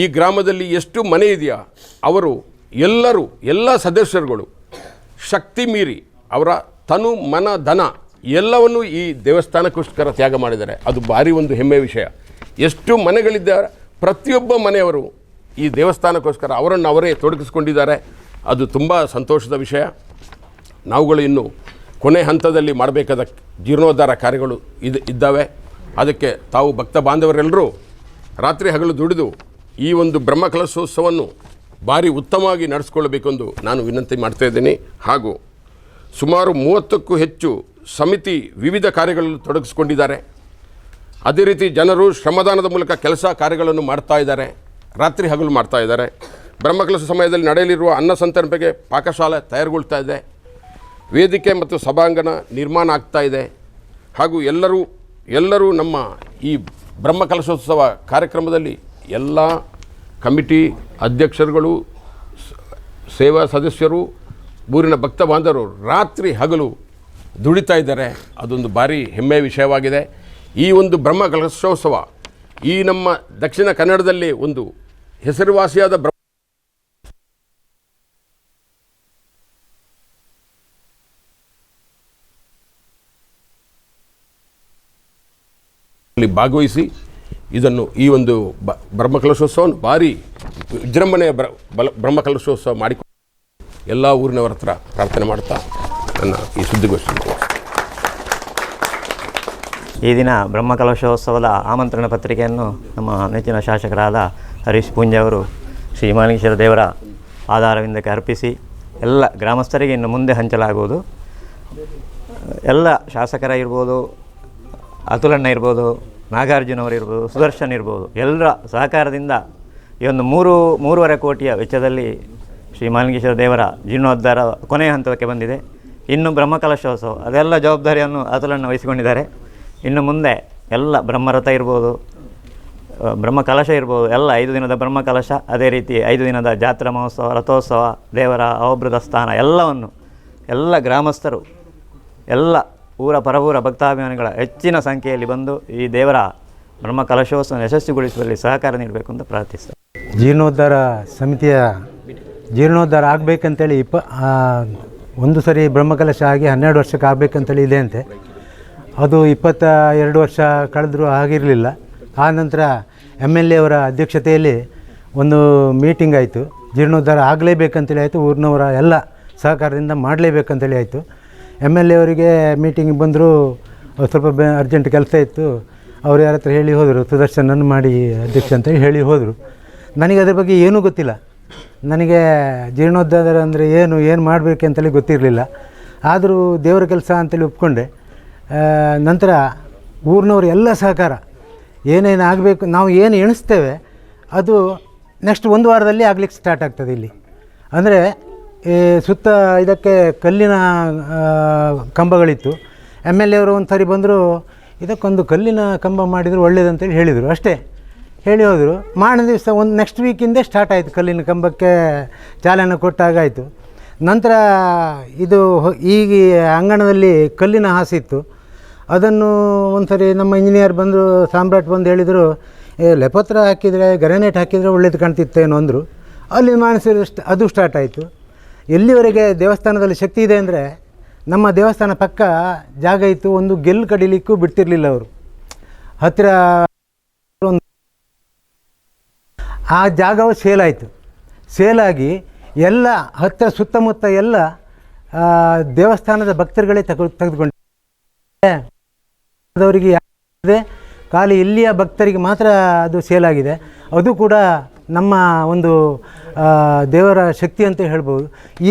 ಈ ಗ್ರಾಮದಲ್ಲಿ ಎಷ್ಟು ಮನೆ ಇದೆಯಾ ಅವರು ಎಲ್ಲ ಸದಸ್ಯರುಗಳು ಶಕ್ತಿ ಮೀರಿ ಅವರ ತನು ಮನ ಧನ ಎಲ್ಲವನ್ನೂ ಈ ದೇವಸ್ಥಾನಕ್ಕೋಸ್ಕರ ತ್ಯಾಗ ಮಾಡಿದ್ದಾರೆ. ಅದು ಭಾರಿ ಒಂದು ಹೆಮ್ಮೆಯ ವಿಷಯ. ಎಷ್ಟು ಮನೆಗಳಿದ್ದಾರೆ ಪ್ರತಿಯೊಬ್ಬ ಮನೆಯವರು ಈ ದೇವಸ್ಥಾನಕ್ಕೋಸ್ಕರ ಅವರೇ ತೊಡಗಿಸ್ಕೊಂಡಿದ್ದಾರೆ. ಅದು ತುಂಬ ಸಂತೋಷದ ವಿಷಯ. ನಾವುಗಳು ಇನ್ನು ಕೊನೆ ಹಂತದಲ್ಲಿ ಮಾಡಬೇಕಾದ ಜೀರ್ಣೋದ್ಧಾರ ಕಾರ್ಯಗಳು ಇದ್ದಾವೆ. ಅದಕ್ಕೆ ತಾವು ಭಕ್ತ ಬಾಂಧವರೆಲ್ಲರೂ ರಾತ್ರಿ ಹಗಲು ದುಡಿದು ಈ ಒಂದು ಬ್ರಹ್ಮಕಲಶೋತ್ಸವವನ್ನು ಭಾರಿ ಉತ್ತಮವಾಗಿ ನಡೆಸ್ಕೊಳ್ಬೇಕೆಂದು ನಾನು ವಿನಂತಿ ಮಾಡ್ತಾ ಇದ್ದೀನಿ. ಹಾಗೂ ಸುಮಾರು 30ಕ್ಕೂ ಹೆಚ್ಚು ಸಮಿತಿ ವಿವಿಧ ಕಾರ್ಯಗಳಲ್ಲಿ ತೊಡಗಿಸ್ಕೊಂಡಿದ್ದಾರೆ. ಅದೇ ರೀತಿ ಜನರು ಶ್ರಮದಾನದ ಮೂಲಕ ಕೆಲಸ ಕಾರ್ಯಗಳನ್ನು ಮಾಡ್ತಾ ಇದ್ದಾರೆ, ರಾತ್ರಿ ಹಗಲು ಮಾಡ್ತಾ ಇದ್ದಾರೆ. ಬ್ರಹ್ಮಕಲಶ ಸಮಯದಲ್ಲಿ ನಡೆಯಲಿರುವ ಅನ್ನ ಸಂತರ್ಪಣೆಗೆ ಪಾಕಶಾಲೆ ತಯಾರುಗೊಳ್ತಾ ಇದೆ, ವೇದಿಕೆ ಮತ್ತು ಸಭಾಂಗಣ ನಿರ್ಮಾಣ ಆಗ್ತಾ ಇದೆ. ಹಾಗೂ ಎಲ್ಲರೂ ನಮ್ಮ ಈ ಬ್ರಹ್ಮಕಲಶೋತ್ಸವ ಕಾರ್ಯಕ್ರಮದಲ್ಲಿ ಎಲ್ಲ ಕಮಿಟಿ ಅಧ್ಯಕ್ಷರುಗಳು, ಸೇವಾ ಸದಸ್ಯರು, ಊರಿನ ಭಕ್ತ ಬಾಂಧವರು ರಾತ್ರಿ ಹಗಲು ದುಡಿತಾ ಇದ್ದಾರೆ. ಅದೊಂದು ಭಾರಿ ಹೆಮ್ಮೆಯ ವಿಷಯವಾಗಿದೆ. ಈ ಒಂದು ಬ್ರಹ್ಮಕಲಶೋತ್ಸವ ಈ ನಮ್ಮ ದಕ್ಷಿಣ ಕನ್ನಡದಲ್ಲಿ ಒಂದು ಹೆಸರುವಾಸಿಯಾದ ಭಾಗವಹಿಸಿ ಇದನ್ನು ಈ ಒಂದು ಬ್ರಹ್ಮಕಲಶೋತ್ಸವವನ್ನು ಭಾರಿ ವಿಜೃಂಭಣೆಯ ಬ್ರಹ್ಮಕಲಶೋತ್ಸವ ಮಾಡಿಕೊಂಡು ಎಲ್ಲ ಊರಿನವರ ಹತ್ರ ಪ್ರಾರ್ಥನೆ ಮಾಡ್ತಾ ನನ್ನ ಈ ಸುದ್ದಿಗೋಷ್ಠಿ. ಈ ದಿನ ಬ್ರಹ್ಮಕಲಶೋತ್ಸವದ ಆಮಂತ್ರಣ ಪತ್ರಿಕೆಯನ್ನು ನಮ್ಮ ನೆಚ್ಚಿನ ಶಾಸಕರಾದ ಹರೀಶ್ ಪೂಂಜೆ ಅವರು ಶ್ರೀ ಮಾಲಿಂಗೇಶ್ವರ ದೇವರ ಆಧಾರವಿಂದಕ್ಕೆ ಅರ್ಪಿಸಿ ಎಲ್ಲ ಗ್ರಾಮಸ್ಥರಿಗೆ ಇನ್ನು ಮುಂದೆ ಹಂಚಲಾಗುವುದು. ಎಲ್ಲ ಶಾಸಕರ ಇರ್ಬೋದು, ಅತುಲಣ್ಣ ಇರ್ಬೋದು, ನಾಗಾರ್ಜುನ ಅವರಿರ್ಬೋದು, ಸುದರ್ಶನ್ ಇರ್ಬೋದು, ಎಲ್ಲರ ಸಹಕಾರದಿಂದ ಈ ಒಂದು 3.5 ಕೋಟಿಯ ವೆಚ್ಚದಲ್ಲಿ ಶ್ರೀ ಮಾಲಿಂಗೇಶ್ವರ ದೇವರ ಜೀರ್ಣೋದ್ಧಾರ ಕೊನೆಯ ಹಂತಕ್ಕೆ ಬಂದಿದೆ. ಇನ್ನು ಬ್ರಹ್ಮಕಲಶೋತ್ಸವ ಅದೆಲ್ಲ ಜವಾಬ್ದಾರಿಯನ್ನು ಅತುಲಣ್ಣ ವಹಿಸಿಕೊಂಡಿದ್ದಾರೆ. ಇನ್ನು ಮುಂದೆ ಎಲ್ಲ ಬ್ರಹ್ಮರಥ ಇರ್ಬೋದು, ಬ್ರಹ್ಮಕಲಶ ಇರ್ಬೋದು, ಎಲ್ಲ 5 ದಿನದ ಬ್ರಹ್ಮಕಲಶ, ಅದೇ ರೀತಿ 5 ದಿನದ ಜಾತ್ರಾ ಮಹೋತ್ಸವ, ರಥೋತ್ಸವ, ದೇವರ ಅವಭೃತ ಸ್ಥಾನ ಎಲ್ಲವನ್ನು ಎಲ್ಲ ಗ್ರಾಮಸ್ಥರು, ಎಲ್ಲ ಊರ ಪರವೂರ ಭಕ್ತಾಭಿಮಾನಿಗಳ ಹೆಚ್ಚಿನ ಸಂಖ್ಯೆಯಲ್ಲಿ ಬಂದು ಈ ದೇವರ ಬ್ರಹ್ಮಕಲಶೋತ್ಸವ ಯಶಸ್ವಿಗೊಳಿಸುವಲ್ಲಿ ಸಹಕಾರ ನೀಡಬೇಕು ಅಂತ ಪ್ರಾರ್ಥಿಸ್ತಾರೆ. ಜೀರ್ಣೋದ್ಧಾರ ಸಮಿತಿಯ ಜೀರ್ಣೋದ್ಧಾರ ಆಗಬೇಕಂತೇಳಿ ಒಂದು ಸರಿ ಬ್ರಹ್ಮಕಲಶ ಆಗಿ 12 ವರ್ಷಕ್ಕೆ ಆಗಬೇಕಂತೇಳಿ ಇದೆ ಅಂತೆ. ಅದು 22 ವರ್ಷ ಕಳೆದರೂ ಆಗಿರಲಿಲ್ಲ. ಆ ನಂತರ MLA ಅವರ ಅಧ್ಯಕ್ಷತೆಯಲ್ಲಿ ಒಂದು ಮೀಟಿಂಗ್ ಆಯಿತು. ಜೀರ್ಣೋದ್ಧಾರ ಆಗಲೇಬೇಕಂತೇಳಿ ಆಯಿತು. ಊರಿನವರ ಎಲ್ಲ ಸಹಕಾರದಿಂದ ಮಾಡಲೇಬೇಕಂತೇಳಿ ಆಯಿತು. MLA ಅವರಿಗೆ ಮೀಟಿಂಗ್ ಬಂದರು. ಸ್ವಲ್ಪ ಅರ್ಜೆಂಟ್ ಕೆಲಸ ಇತ್ತು. ಅವ್ರು ಯಾರ ಹತ್ರ ಹೇಳಿ ಹೋದರು, ಸುದರ್ಶನನ್ನು ಮಾಡಿ ಅಧ್ಯಕ್ಷ ಅಂತೇಳಿ ಹೇಳಿ ಹೋದರು. ನನಗೆ ಅದ್ರ ಬಗ್ಗೆ ಏನೂ ಗೊತ್ತಿಲ್ಲ. ನನಗೆ ಜೀರ್ಣೋದ್ಧಾರ ಅಂದರೆ ಏನು ಮಾಡಬೇಕಂತೇಳಿ ಗೊತ್ತಿರಲಿಲ್ಲ. ಆದರೂ ದೇವರ ಕೆಲಸ ಅಂತೇಳಿ ಒಪ್ಕೊಂಡೆ. ನಂತರ ಊರಿನವ್ರು ಎಲ್ಲ ಸಹಕಾರ ಏನೇನು ಆಗಬೇಕು, ನಾವು ಏನು ಎಣಿಸ್ತೇವೆ ಅದು ನೆಕ್ಸ್ಟ್ 1 ವಾರದಲ್ಲಿ ಆಗಲಿಕ್ಕೆ ಸ್ಟಾರ್ಟ್ ಆಗ್ತದೆ. ಇಲ್ಲಿ ಅಂದರೆ ಸುತ್ತ ಇದಕ್ಕೆ ಕಲ್ಲಿನ ಕಂಬಗಳಿತ್ತು. MLA ಅವರು ಒಂದು ಸಾರಿ ಬಂದರು, ಇದಕ್ಕೊಂದು ಕಲ್ಲಿನ ಕಂಬ ಮಾಡಿದರು ಒಳ್ಳೇದಂತೇಳಿ ಹೇಳಿದರು. ಅಷ್ಟೇ ಹೇಳಿ ಹೋದರು. ಮಾರನೇ ದಿವಸ ಒಂದು ನೆಕ್ಸ್ಟ್ ವೀಕಿಂದೇ ಸ್ಟಾರ್ಟ್ ಆಯಿತು. ಕಲ್ಲಿನ ಕಂಬಕ್ಕೆ ಚಾಲನೆ ಕೊಟ್ಟಾಗಾಯಿತು. ನಂತರ ಇದು ಈಗ ಅಂಗಣದಲ್ಲಿ ಕಲ್ಲಿನ ಹಾಸಿತ್ತು. ಅದನ್ನು ಒಂದು ಸರಿ ನಮ್ಮ ಇಂಜಿನಿಯರ್ ಬಂದರು, ಸಾಮ್ರಾಟ್ ಬಂದು ಹೇಳಿದರು, ಲೆಪತ್ರ ಹಾಕಿದರೆ ಗ್ರಾನೈಟ್ ಹಾಕಿದರೆ ಒಳ್ಳೇದು ಕಾಣ್ತಿತ್ತೇನೋ ಅಂದರು. ಅಲ್ಲಿ ಮಾನಸಿಕ ಅದು ಸ್ಟಾರ್ಟ್ ಆಯಿತು. ಎಲ್ಲಿವರೆಗೆ ದೇವಸ್ಥಾನದಲ್ಲಿ ಶಕ್ತಿ ಇದೆ ಅಂದರೆ ನಮ್ಮ ದೇವಸ್ಥಾನ ಪಕ್ಕ ಜಾಗ ಇತ್ತು. ಒಂದು ಗೆಲ್ಲು ಕಡಿಲಿಕ್ಕೂ ಬಿಡ್ತಿರ್ಲಿಲ್ಲ ಅವರು. ಹತ್ತಿರ ಆ ಜಾಗವು ಸೇಲಾಯಿತು. ಸೇಲಾಗಿ ಎಲ್ಲ ಹತ್ತಿರ ಸುತ್ತಮುತ್ತ ಎಲ್ಲ ದೇವಸ್ಥಾನದ ಭಕ್ತರುಗಳೇ ತೆಗೆದುಕೊಂಡವರಿಗೆ ಯಾರಿದೆ, ಖಾಲಿ ಇಲ್ಲಿಯ ಭಕ್ತರಿಗೆ ಮಾತ್ರ ಅದು ಸೇಲಾಗಿದೆ. ಅದು ಕೂಡ ನಮ್ಮ ಒಂದು ದೇವರ ಶಕ್ತಿ ಅಂತ ಹೇಳ್ಬೋದು. ಈ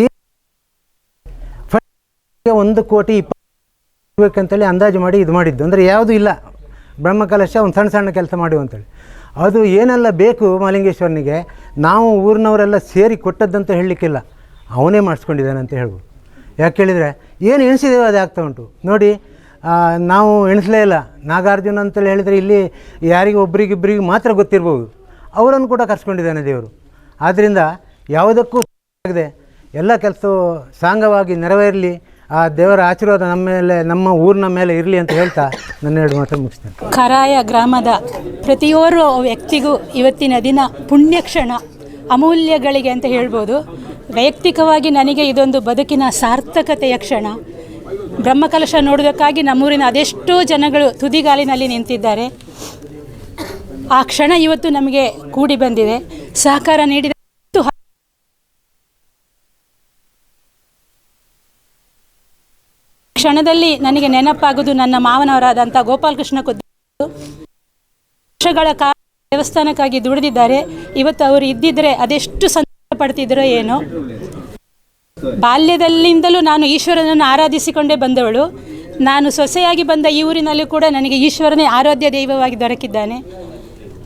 1 ಕೋಟಿ 20 ಬೇಕಂತೇಳಿ ಅಂದಾಜು ಮಾಡಿ ಇದು ಮಾಡಿದ್ದು. ಅಂದರೆ ಯಾವುದೂ ಇಲ್ಲ, ಬ್ರಹ್ಮಕಲಶ ಒಂದು ಸಣ್ಣ ಕೆಲಸ ಮಾಡಿ ಅಂತೇಳಿ. ಅದು ಏನೆಲ್ಲ ಬೇಕು ಮಹಾಲಿಂಗೇಶ್ವರನಿಗೆ ನಾವು ಊರಿನವರೆಲ್ಲ ಸೇರಿ ಕೊಟ್ಟದ್ದಂತ ಹೇಳಲಿಕ್ಕಿಲ್ಲ, ಅವನೇ ಮಾಡಿಸ್ಕೊಂಡಿದ್ದಾನೆ ಅಂತ ಹೇಳ್ಬೋದು. ಯಾಕೆ ಹೇಳಿದರೆ ಏನು ಎಣಿಸಿದ್ದೇವೆ ಅದು ಆಗ್ತಾ ಉಂಟು ನೋಡಿ. ನಾವು ಎಣಿಸಲೇ ಇಲ್ಲ. ನಾಗಾರ್ಜುನ ಅಂತೇಳಿ ಹೇಳಿದರೆ ಇಲ್ಲಿ ಯಾರಿಗೆ ಒಬ್ರಿಗಿಬ್ಬರಿಗೆ ಮಾತ್ರ ಗೊತ್ತಿರ್ಬೋದು, ಅವರನ್ನು ಕೂಡ ಕರ್ಸ್ಕೊಂಡಿದ್ದಾನೆ ದೇವರು. ಆದ್ದರಿಂದ ಯಾವುದಕ್ಕೂ ಆಗದೆ ಎಲ್ಲ ಕೆಲಸವು ಸಾಂಗವಾಗಿ ನೆರವೇರಲಿ, ಆ ದೇವರ ಆಶೀರ್ವಾದ ನಮ್ಮ ಮೇಲೆ, ನಮ್ಮ ಊರಿನ ಮೇಲೆ ಇರಲಿ ಅಂತ ಹೇಳ್ತಾ ನನ್ನ 2 ಮಾತು ಮುಗಿಸ್ತೇನೆ. ಕರಾಯ ಗ್ರಾಮದ ಪ್ರತಿಯೊಬ್ಬರು ವ್ಯಕ್ತಿಗೂ ಇವತ್ತಿನ ದಿನ ಪುಣ್ಯಕ್ಷಣ, ಅಮೂಲ್ಯಗಳಿಗೆ ಅಂತ ಹೇಳ್ಬೋದು. ವೈಯಕ್ತಿಕವಾಗಿ ನನಗೆ ಇದೊಂದು ಬದುಕಿನ ಸಾರ್ಥಕತೆಯ ಕ್ಷಣ. ಬ್ರಹ್ಮಕಲಶ ನೋಡೋದಕ್ಕಾಗಿ ನಮ್ಮೂರಿನ ಅದೆಷ್ಟೋ ಜನಗಳು ತುದಿಗಾಲಿನಲ್ಲಿ ನಿಂತಿದ್ದಾರೆ. ಆ ಕ್ಷಣ ಇವತ್ತು ನಮಗೆ ಕೂಡಿ ಬಂದಿದೆ. ಸಹಕಾರ ನೀಡಿದ ಕ್ಷಣದಲ್ಲಿ ನನಗೆ ನೆನಪಾಗೋದು ನನ್ನ ಮಾವನವರಾದಂಥ ಗೋಪಾಲಕೃಷ್ಣ ಕುದ್ದ. ವರ್ಷಗಳ ಕಾಲ ದೇವಸ್ಥಾನಕ್ಕಾಗಿ ದುಡಿದಿದ್ದಾರೆ. ಇವತ್ತು ಅವರು ಇದ್ದಿದ್ರೆ ಅದೆಷ್ಟು ಸಂತೋಷ ಪಡ್ತಿದ್ರೋ ಏನೋ. ಬಾಲ್ಯದಲ್ಲಿಂದಲೂ ನಾನು ಈಶ್ವರನನ್ನು ಆರಾಧಿಸಿಕೊಂಡೇ ಬಂದವಳು. ನಾನು ಸೊಸೆಯಾಗಿ ಬಂದ ಈ ಊರಿನಲ್ಲಿ ಕೂಡ ನನಗೆ ಈಶ್ವರನೇ ಆರಾಧ್ಯ ದೈವವಾಗಿ ದೊರಕಿದ್ದಾನೆ.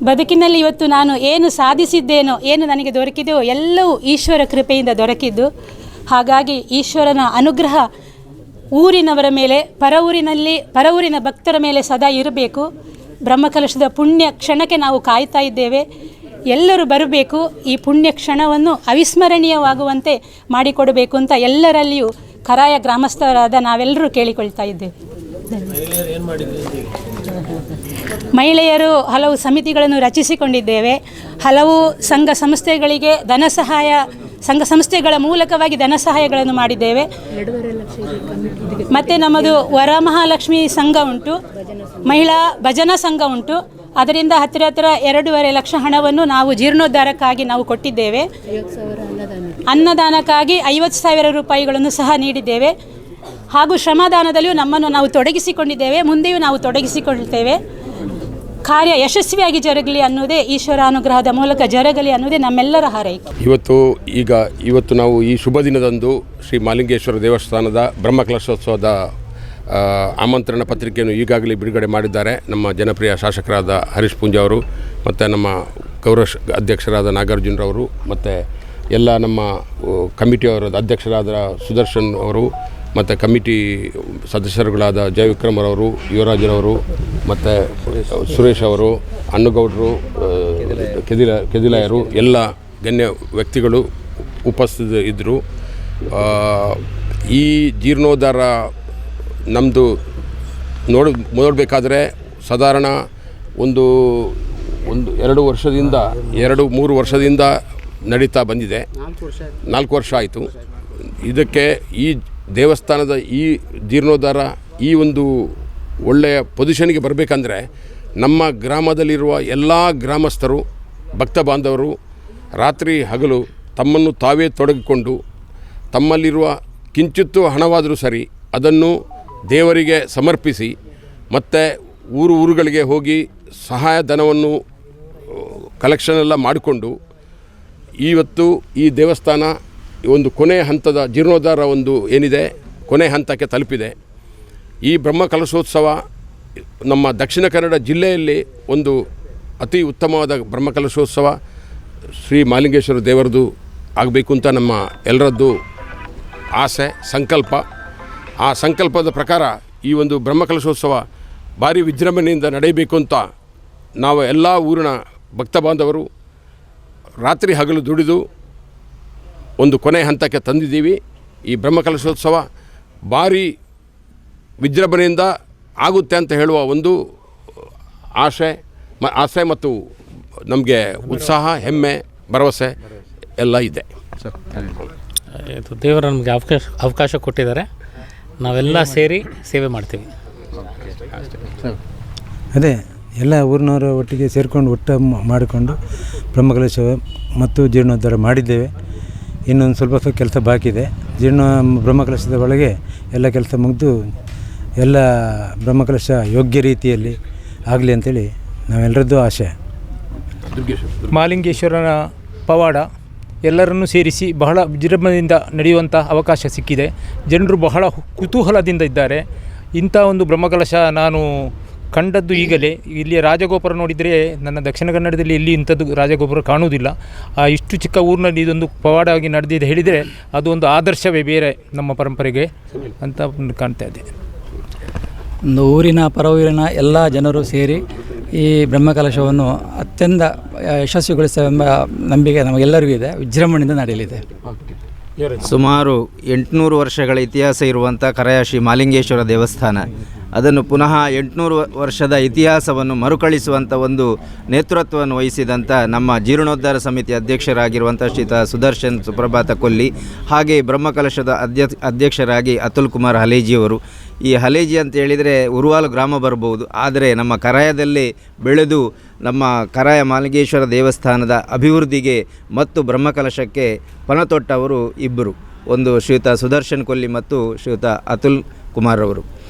ಬದುಕಿನಲ್ಲಿ ಇವತ್ತು ನಾನು ಏನು ಸಾಧಿಸಿದ್ದೇನೋ, ಏನು ನನಗೆ ದೊರಕಿದೆಯೋ ಎಲ್ಲವೂ ಈಶ್ವರ ಕೃಪೆಯಿಂದ ದೊರಕಿದ್ದು. ಹಾಗಾಗಿ ಈಶ್ವರನ ಅನುಗ್ರಹ ಊರಿನವರ ಮೇಲೆ, ಪರವೂರಿನ ಭಕ್ತರ ಮೇಲೆ ಸದಾ ಇರಬೇಕು. ಬ್ರಹ್ಮಕಲಶದ ಪುಣ್ಯ ಕ್ಷಣಕ್ಕೆ ನಾವು ಕಾಯ್ತಾ ಇದ್ದೇವೆ. ಎಲ್ಲರೂ ಬರಬೇಕು. ಈ ಪುಣ್ಯ ಕ್ಷಣವನ್ನು ಅವಿಸ್ಮರಣೀಯವಾಗುವಂತೆ ಮಾಡಿಕೊಡಬೇಕು ಅಂತ ಎಲ್ಲರಲ್ಲಿಯೂ ಕರಾಯ ಗ್ರಾಮಸ್ಥರಾದ ನಾವೆಲ್ಲರೂ ಕೇಳಿಕೊಳ್ತಾ ಇದ್ದೇವೆ. ಮಹಿಳೆಯರು ಹಲವು ಸಮಿತಿಗಳನ್ನು ರಚಿಸಿಕೊಂಡಿದ್ದೇವೆ. ಹಲವು ಸಂಘ ಸಂಸ್ಥೆಗಳಿಗೆ ಸಂಘ ಸಂಸ್ಥೆಗಳ ಮೂಲಕವಾಗಿ ಧನ ಸಹಾಯಗಳನ್ನು ಮಾಡಿದ್ದೇವೆ. ಮತ್ತು ನಮ್ಮದು ವರಮಹಾಲಕ್ಷ್ಮಿ ಸಂಘ ಉಂಟು, ಮಹಿಳಾ ಭಜನಾ ಸಂಘ ಉಂಟು. ಅದರಿಂದ ಹತ್ತಿರ 2.5 ಲಕ್ಷ ಹಣವನ್ನು ನಾವು ಜೀರ್ಣೋದ್ಧಾರಕ್ಕಾಗಿ ನಾವು ಕೊಟ್ಟಿದ್ದೇವೆ. ಅನ್ನದಾನಕ್ಕಾಗಿ 50,000 ರೂಪಾಯಿಗಳನ್ನು ಸಹ ನೀಡಿದ್ದೇವೆ. ಹಾಗೂ ಶ್ರಮದಾನದಲ್ಲಿಯೂ ನಮ್ಮನ್ನು ನಾವು ತೊಡಗಿಸಿಕೊಂಡಿದ್ದೇವೆ. ಮುಂದೆಯೂ ನಾವು ತೊಡಗಿಸಿಕೊಳ್ತೇವೆ. ಕಾರ್ಯ ಯಶಸ್ವಿಯಾಗಿ ಜರಗಲಿ ಅನ್ನೋದೇ, ಈಶ್ವರಾನುಗ್ರಹದ ಮೂಲಕ ಜರಗಲಿ ಅನ್ನೋದೇ ನಮ್ಮೆಲ್ಲರ ಹಾರೈಕೆ. ಇವತ್ತು ನಾವು ಈ ಶುಭ ದಿನದಂದು ಶ್ರೀ ಮಹಾಲಿಂಗೇಶ್ವರ ದೇವಸ್ಥಾನದ ಬ್ರಹ್ಮಕಲಶೋತ್ಸವದ ಆಮಂತ್ರಣ ಪತ್ರಿಕೆಯನ್ನು ಈಗಾಗಲೇ ಬಿಡುಗಡೆ ಮಾಡಿದ್ದಾರೆ ನಮ್ಮ ಜನಪ್ರಿಯ ಶಾಸಕರಾದ ಹರೀಶ್ ಪೂಂಜಾ ಅವರು, ಮತ್ತು ನಮ್ಮ ಗೌರವ ಅಧ್ಯಕ್ಷರಾದ ನಾಗಾರ್ಜುನರವರು, ಮತ್ತು ಎಲ್ಲ ನಮ್ಮ ಕಮಿಟಿಯವರ ಅಧ್ಯಕ್ಷರಾದ ಸುದರ್ಶನ್ ಅವರು, ಮತ್ತು ಕಮಿಟಿ ಸದಸ್ಯರುಗಳಾದ ಜಯವಿಕ್ರಮರವರು, ಯುವರಾಜರವರು, ಮತ್ತು ಸುರೇಶ್ ಅವರು, ಅನ್ನಗೌಡರು, ಕೆದಿಲಾಯರು, ಎಲ್ಲ ಗಣ್ಯ ವ್ಯಕ್ತಿಗಳು ಉಪಸ್ಥಿತ ಇದ್ದರು. ಈ ಜೀರ್ಣೋದ್ಧಾರ ನಮ್ಮದು ನೋಡಬೇಕಾದ್ರೆ ಸಾಧಾರಣ ಒಂದು 2-3 ವರ್ಷದಿಂದ ನಡೀತಾ ಬಂದಿದೆ. 4 ವರ್ಷ ಆಯಿತು. ಇದಕ್ಕೆ ಈ ದೇವಸ್ಥಾನದ ಈ ಜೀರ್ಣೋದ್ಧಾರ ಈ ಒಂದು ಒಳ್ಳೆಯ ಪೊಸಿಷನ್ಗೆ ಬರಬೇಕಂದ್ರೆ ನಮ್ಮ ಗ್ರಾಮದಲ್ಲಿರುವ ಎಲ್ಲ ಗ್ರಾಮಸ್ಥರು, ಭಕ್ತ ಬಾಂಧವರು ರಾತ್ರಿ ಹಗಲು ತಮ್ಮನ್ನು ತಾವೇ ತೊಡಗಿಕೊಂಡು ತಮ್ಮಲ್ಲಿರುವ ಕಿಂಚಿತ್ತು ಹಣವಾದರೂ ಸರಿ ಅದನ್ನು ದೇವರಿಗೆ ಸಮರ್ಪಿಸಿ, ಮತ್ತು ಊರುಗಳಿಗೆ ಹೋಗಿ ಸಹಾಯಧನವನ್ನು ಕಲೆಕ್ಷನ್ ಎಲ್ಲ ಮಾಡಿಕೊಂಡು ಇವತ್ತು ಈ ದೇವಸ್ಥಾನ ಒಂದು ಕೊನೆಯ ಹಂತದ ಜೀರ್ಣೋದ್ಧಾರ ಒಂದು ಏನಿದೆ ಕೊನೆಯ ಹಂತಕ್ಕೆ ತಲುಪಿದೆ. ಈ ಬ್ರಹ್ಮಕಲಶೋತ್ಸವ ನಮ್ಮ ದಕ್ಷಿಣ ಕನ್ನಡ ಜಿಲ್ಲೆಯಲ್ಲಿ ಒಂದು ಅತಿ ಉತ್ತಮವಾದ ಬ್ರಹ್ಮಕಲಶೋತ್ಸವ ಶ್ರೀ ಮಹಾಲಿಂಗೇಶ್ವರ ದೇವರದು ಆಗಬೇಕು ಅಂತ ನಮ್ಮ ಎಲ್ಲರದ್ದು ಆಸೆ, ಸಂಕಲ್ಪ. ಆ ಸಂಕಲ್ಪದ ಪ್ರಕಾರ ಈ ಒಂದು ಬ್ರಹ್ಮಕಲಶೋತ್ಸವ ಭಾರಿ ವಿಜೃಂಭಣೆಯಿಂದ ನಡೆಯಬೇಕು ಅಂತ ನಾವು ಎಲ್ಲ ಊರಿನ ಭಕ್ತ ಬಾಂಧವರು ರಾತ್ರಿ ಹಗಲು ದುಡಿದು ಒಂದು ಕೊನೆ ಹಂತಕ್ಕೆ ತಂದಿದ್ದೀವಿ. ಈ ಬ್ರಹ್ಮಕಲಶೋತ್ಸವ ಭಾರಿ ವಿಜೃಂಭಣೆಯಿಂದ ಆಗುತ್ತೆ ಅಂತ ಹೇಳುವ ಒಂದು ಆಸೆ ಮತ್ತು ನಮಗೆ ಉತ್ಸಾಹ, ಹೆಮ್ಮೆ, ಭರವಸೆ ಎಲ್ಲ ಇದೆ. ಇದು ದೇವರು ನಮಗೆ ಅವಕಾಶ ಕೊಟ್ಟಿದ್ದಾರೆ. ನಾವೆಲ್ಲ ಸೇರಿ ಸೇವೆ ಮಾಡ್ತೀವಿ. ಅದೇ ಎಲ್ಲ ಊರಿನವರ ಒಟ್ಟಿಗೆ ಸೇರಿಕೊಂಡು ಮಾಡಿಕೊಂಡು ಬ್ರಹ್ಮಕಲಶ ಮತ್ತು ಜೀರ್ಣೋದ್ಧಾರ ಮಾಡಿದ್ದೇವೆ. ಇನ್ನೊಂದು ಸ್ವಲ್ಪ ಕೆಲಸ ಬಾಕಿ ಇದೆ. ಬ್ರಹ್ಮಕಲಶದ ಒಳಗೆ ಎಲ್ಲ ಕೆಲಸ ಮುಗಿದು ಎಲ್ಲ ಬ್ರಹ್ಮಕಲಶ ಯೋಗ್ಯ ರೀತಿಯಲ್ಲಿ ಆಗಲಿ ಅಂತೇಳಿ ನಾವೆಲ್ಲರದ್ದು ಆಶೆ. ಮಹಾಲಿಂಗೇಶ್ವರನ ಪವಾಡ ಎಲ್ಲರನ್ನೂ ಸೇರಿಸಿ ಬಹಳ ವಿಜೃಂಭಣೆಯಿಂದ ನಡೆಯುವಂಥ ಅವಕಾಶ ಸಿಕ್ಕಿದೆ. ಜನರು ಬಹಳ ಕುತೂಹಲದಿಂದ ಇದ್ದಾರೆ. ಇಂಥ ಒಂದು ಬ್ರಹ್ಮಕಲಶ ನಾನು ಕಂಡದ್ದು ಈಗಲೇ. ಇಲ್ಲಿಯ ರಾಜಗೋಪುರ ನೋಡಿದರೆ ನನ್ನ ದಕ್ಷಿಣ ಕನ್ನಡದಲ್ಲಿ ಎಲ್ಲಿ ಇಂಥದ್ದು ರಾಜಗೋಪುರ ಕಾಣುವುದಿಲ್ಲ. ಇಷ್ಟು ಚಿಕ್ಕ ಊರಿನಲ್ಲಿ ಇದೊಂದು ಪವಾಡವಾಗಿ ನಡೆದಿದೆ ಹೇಳಿದರೆ ಅದು ಒಂದು ಆದರ್ಶವೇ ಬೇರೆ ನಮ್ಮ ಪರಂಪರೆಗೆ ಅಂತ ಕಾಣ್ತಾ ಇದೆ. ಒಂದು ಊರಿನ ಪರವೂರಿನ ಎಲ್ಲ ಜನರು ಸೇರಿ ಈ ಬ್ರಹ್ಮಕಲಶವನ್ನು ಅತ್ಯಂತ ಯಶಸ್ವಿಗೊಳಿಸುವ ನಂಬಿಕೆ ನಮಗೆಲ್ಲರಿಗೂ ಇದೆ. ವಿಜೃಂಭಣೆಯಿಂದ ನಡೆಯಲಿದೆ. ಸುಮಾರು 800 ವರ್ಷಗಳ ಇತಿಹಾಸ ಇರುವಂಥ ಕರಾಯ ಶ್ರೀ ಮಹಾಲಿಂಗೇಶ್ವರ ದೇವಸ್ಥಾನ, ಅದನ್ನು ಪುನಃ 800 ವರ್ಷದ ಇತಿಹಾಸವನ್ನು ಮರುಕಳಿಸುವಂಥ ಒಂದು ನೇತೃತ್ವವನ್ನು ವಹಿಸಿದಂಥ ನಮ್ಮ ಜೀರ್ಣೋದ್ಧಾರ ಸಮಿತಿ ಅಧ್ಯಕ್ಷರಾಗಿರುವಂಥ ಶ್ರೀತ ಸುದರ್ಶನ್ ಸುಪ್ರಭಾತ ಕೊಲ್ಲಿ, ಹಾಗೆ ಬ್ರಹ್ಮಕಲಶದ ಅಧ್ಯಕ್ಷರಾಗಿ ಅತುಲ್ ಕುಮಾರ್ ಹಲೇಜಿಯವರು. ಈ ಹಲೇಜಿ ಅಂತ ಹೇಳಿದರೆ ಉರುವಾಲು ಗ್ರಾಮ ಬರ್ಬೋದು, ಆದರೆ ನಮ್ಮ ಕರಾಯದಲ್ಲಿ ಬೆಳೆದು ನಮ್ಮ ಕರಾಯ ಮಹಾಲಿಂಗೇಶ್ವರ ದೇವಸ್ಥಾನದ ಅಭಿವೃದ್ಧಿಗೆ ಮತ್ತು ಬ್ರಹ್ಮಕಲಶಕ್ಕೆ ಪಣತೊಟ್ಟವರು ಇಬ್ಬರು, ಒಂದು ಶ್ರೀಯುತ ಸುದರ್ಶನ್ ಕೊಲ್ಲಿ ಮತ್ತು ಶ್ರೀಯುತ ಅತುಲ್ ಕುಮಾರ್ ಅವರು.